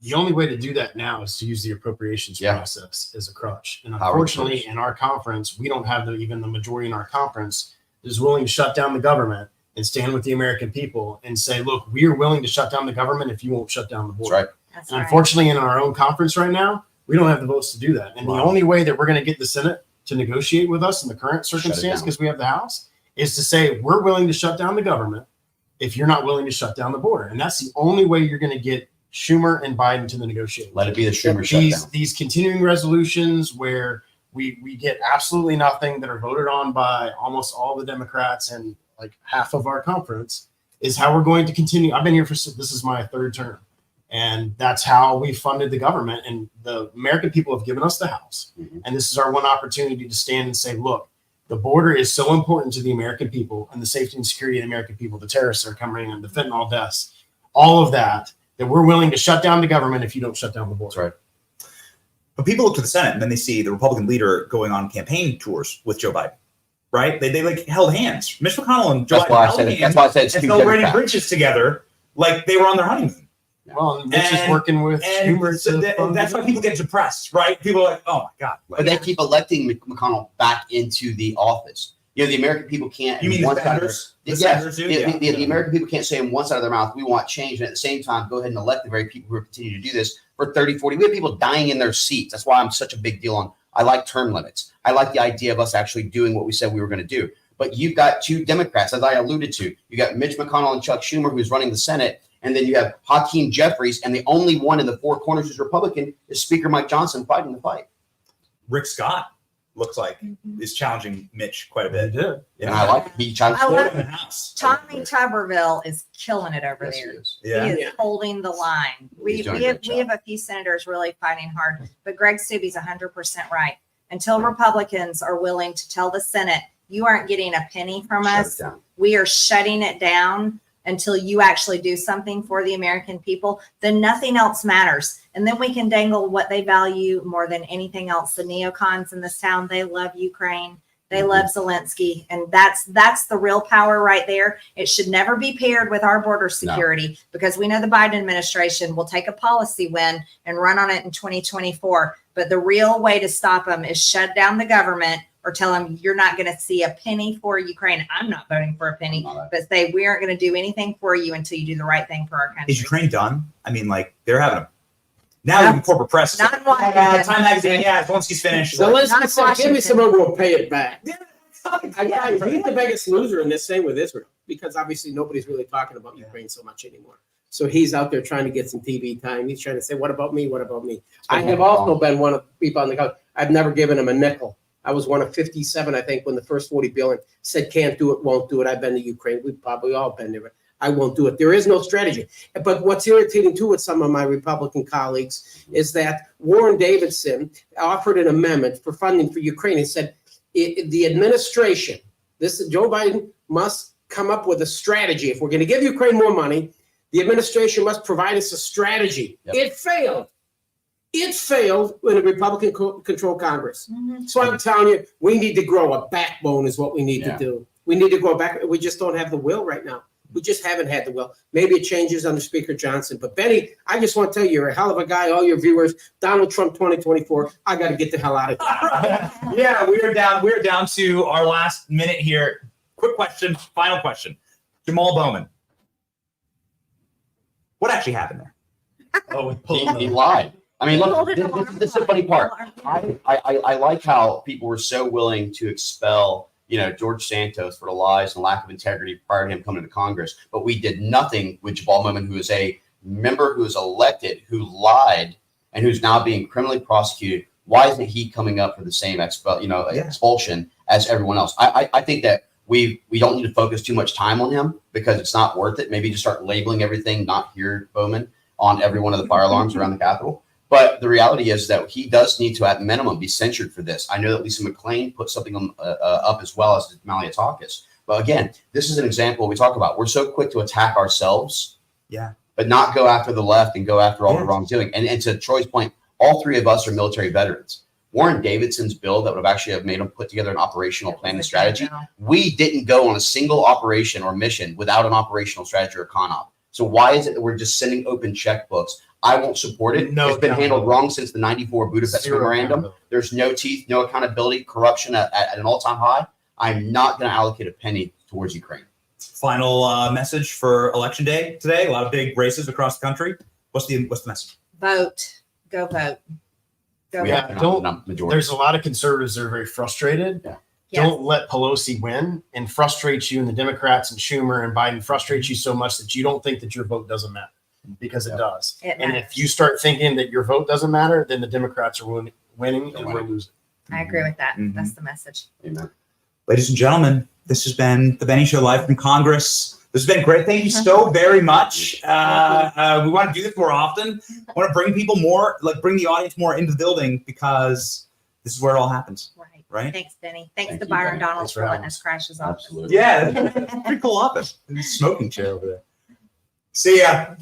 The only way to do that now is to use the appropriations process as a crutch. And unfortunately, in our conference, we don't have even the majority in our conference is willing to shut down the government and stand with the American people and say, look, we are willing to shut down the government if you won't shut down the border. That's right. That's And right. unfortunately, in our own conference right now, we don't have the votes to do that. And the only way that we're going to get the Senate to negotiate with us in the current circumstance, because we have the House, is to say we're willing to shut down the government if you're not willing to shut down the border. And that's the only way you're going to get Schumer and Biden to the negotiation. Let it be the Schumer shutdown. These continuing resolutions where we get absolutely nothing that are voted on by almost all the Democrats and like half of our conference is how we're going to continue. I've been here this is my third term. And that's how we funded the government. And the American people have given us the House. Mm-hmm. And this is our one opportunity to stand and say, look, the border is so important to the American people and the safety and security of the American people. The terrorists are coming in, the fentanyl deaths, all of that we're willing to shut down the government if you don't shut down the border. That's right. But people look to the Senate and then they see the Republican leader going on campaign tours with Joe Biden, right? They like held hands. Mitch McConnell and Joe Biden held hands. That's why I said it's and two celebrating Democrats. bridges together like they were on their honeymoon. Well, and Mitch is working with Schumer. So that's why people get depressed, right? People are like, oh my God. But they keep electing McConnell back into the office. You know, the American people can't. You mean the senators? The senators do? The American people can't say on one side of their mouth, we want change. And at the same time, go ahead and elect the very people who are continuing to do this for 30, 40. We have people dying in their seats. That's why I'm such a big deal on, I like term limits. I like the idea of us actually doing what we said we were going to do. But you've got two Democrats, as I alluded to. You got Mitch McConnell and Chuck Schumer, who's running the Senate. And then you have Hakeem Jeffries. And the only one in the four corners who's Republican is Speaker Mike Johnson fighting the fight. Rick Scott looks like is challenging Mitch quite a bit. Yeah. And I like he challenged I love in the House. Tommy Tuberville is killing it over Yes, there. he is. Yeah. He is holding the line. We He's doing a have great we have a few senators really fighting hard, but Greg Stubbe's 100% right. Until Republicans are willing to tell the Senate, you aren't getting a penny from Shut us, it down. we are shutting it down until you actually do something for the American people, then nothing else matters. And then we can dangle what they value more than anything else. The neocons in this town, they love Ukraine. They love Zelensky, and that's the real power right there. It should never be paired with our border security because we know the Biden administration will take a policy win and run on it in 2024. But the real way to stop them is shut down the government or tell them you're not going to see a penny for Ukraine. I'm not voting for a penny, but say we aren't going to do anything for you until you do the right thing for our country. Is Ukraine done? I mean, like they're having a now in corporate press. Not Time magazine. Yeah, Zelensky's finished. So Like, let's say, give me someone who will pay it back. yeah, He's the biggest loser in this thing with Israel because obviously nobody's really talking about Ukraine so much anymore. So he's out there trying to get some TV time. He's trying to say, what about me? What about me? I have also been one of the people on the couch. I've never given him a nickel. I was one of 57, I think, when the first 40 billion said can't do it, won't do it. I've been to Ukraine. We've probably all been there. I won't do it. There is no strategy. But what's irritating too with some of my Republican colleagues is that Warren Davidson offered an amendment for funding for Ukraine. He said the administration, Joe Biden must come up with a strategy. If we're going to give Ukraine more money, the administration must provide us a strategy. Yep. It failed. It failed in a Republican-controlled Congress. Mm-hmm. So I'm telling you, we need to grow a backbone is what we need to do. We need to grow back. We just don't have the will right now. We just haven't had the will. Maybe it changes under Speaker Johnson. But Benny, I just want to tell you, you're a hell of a guy. All your viewers, Donald Trump 2024. I got to get the hell out of here. Yeah, we're down to our last minute here. Quick question, final question. Jamal Bowman. What actually happened there? He lied. I mean, look, this is the funny part. I like how people were so willing to expel, George Santos for the lies and lack of integrity prior to him coming to Congress. But we did nothing with Jamal Bowman, who is a member who was elected, who lied, and who's now being criminally prosecuted. Why isn't he coming up for the same expulsion as everyone else? I think that we don't need to focus too much time on him because it's not worth it. Maybe just start labeling everything not here, Bowman, on every one of the fire alarms around the Capitol. But the reality is that he does need to, at minimum, be censured for this. I know that Lisa McClain put something up as well as Maliotakis. But again, this is an example we talk about. We're so quick to attack ourselves, but not go after the left and go after all the wrongdoing. And to Troy's point, all three of us are military veterans. Warren Davidson's bill that would have actually made him put together an operational plan and strategy. We didn't go on a single operation or mission without an operational strategy or CONOP. So why is it that we're just sending open checkbooks? I won't support it. It's been handled wrong since the 94 Budapest Memorandum. There's no teeth, no accountability, corruption at an all-time high. I'm not going to allocate a penny towards Ukraine. Final message for Election Day today. A lot of big races across the country. What's the message? Vote. Go vote. There's a lot of conservatives that are very frustrated. Yes. Don't let Pelosi win and frustrate you, and the Democrats and Schumer and Biden frustrate you so much that you don't think that your vote doesn't matter, because it does. And if you start thinking that your vote doesn't matter, then the Democrats are winning and we're losing. I agree with that. That's the message. Amen. Ladies and gentlemen, this has been the Benny Show live from Congress. This has been great. Thank you so very much. We want to do this more often. I want to bring people more, bring the audience more into the building because this is where it all happens. Right? Thanks, Benny. Thanks to Byron Donald for letting us crash his office. Absolutely. Yeah, pretty cool office. Smoking chair over there. See ya.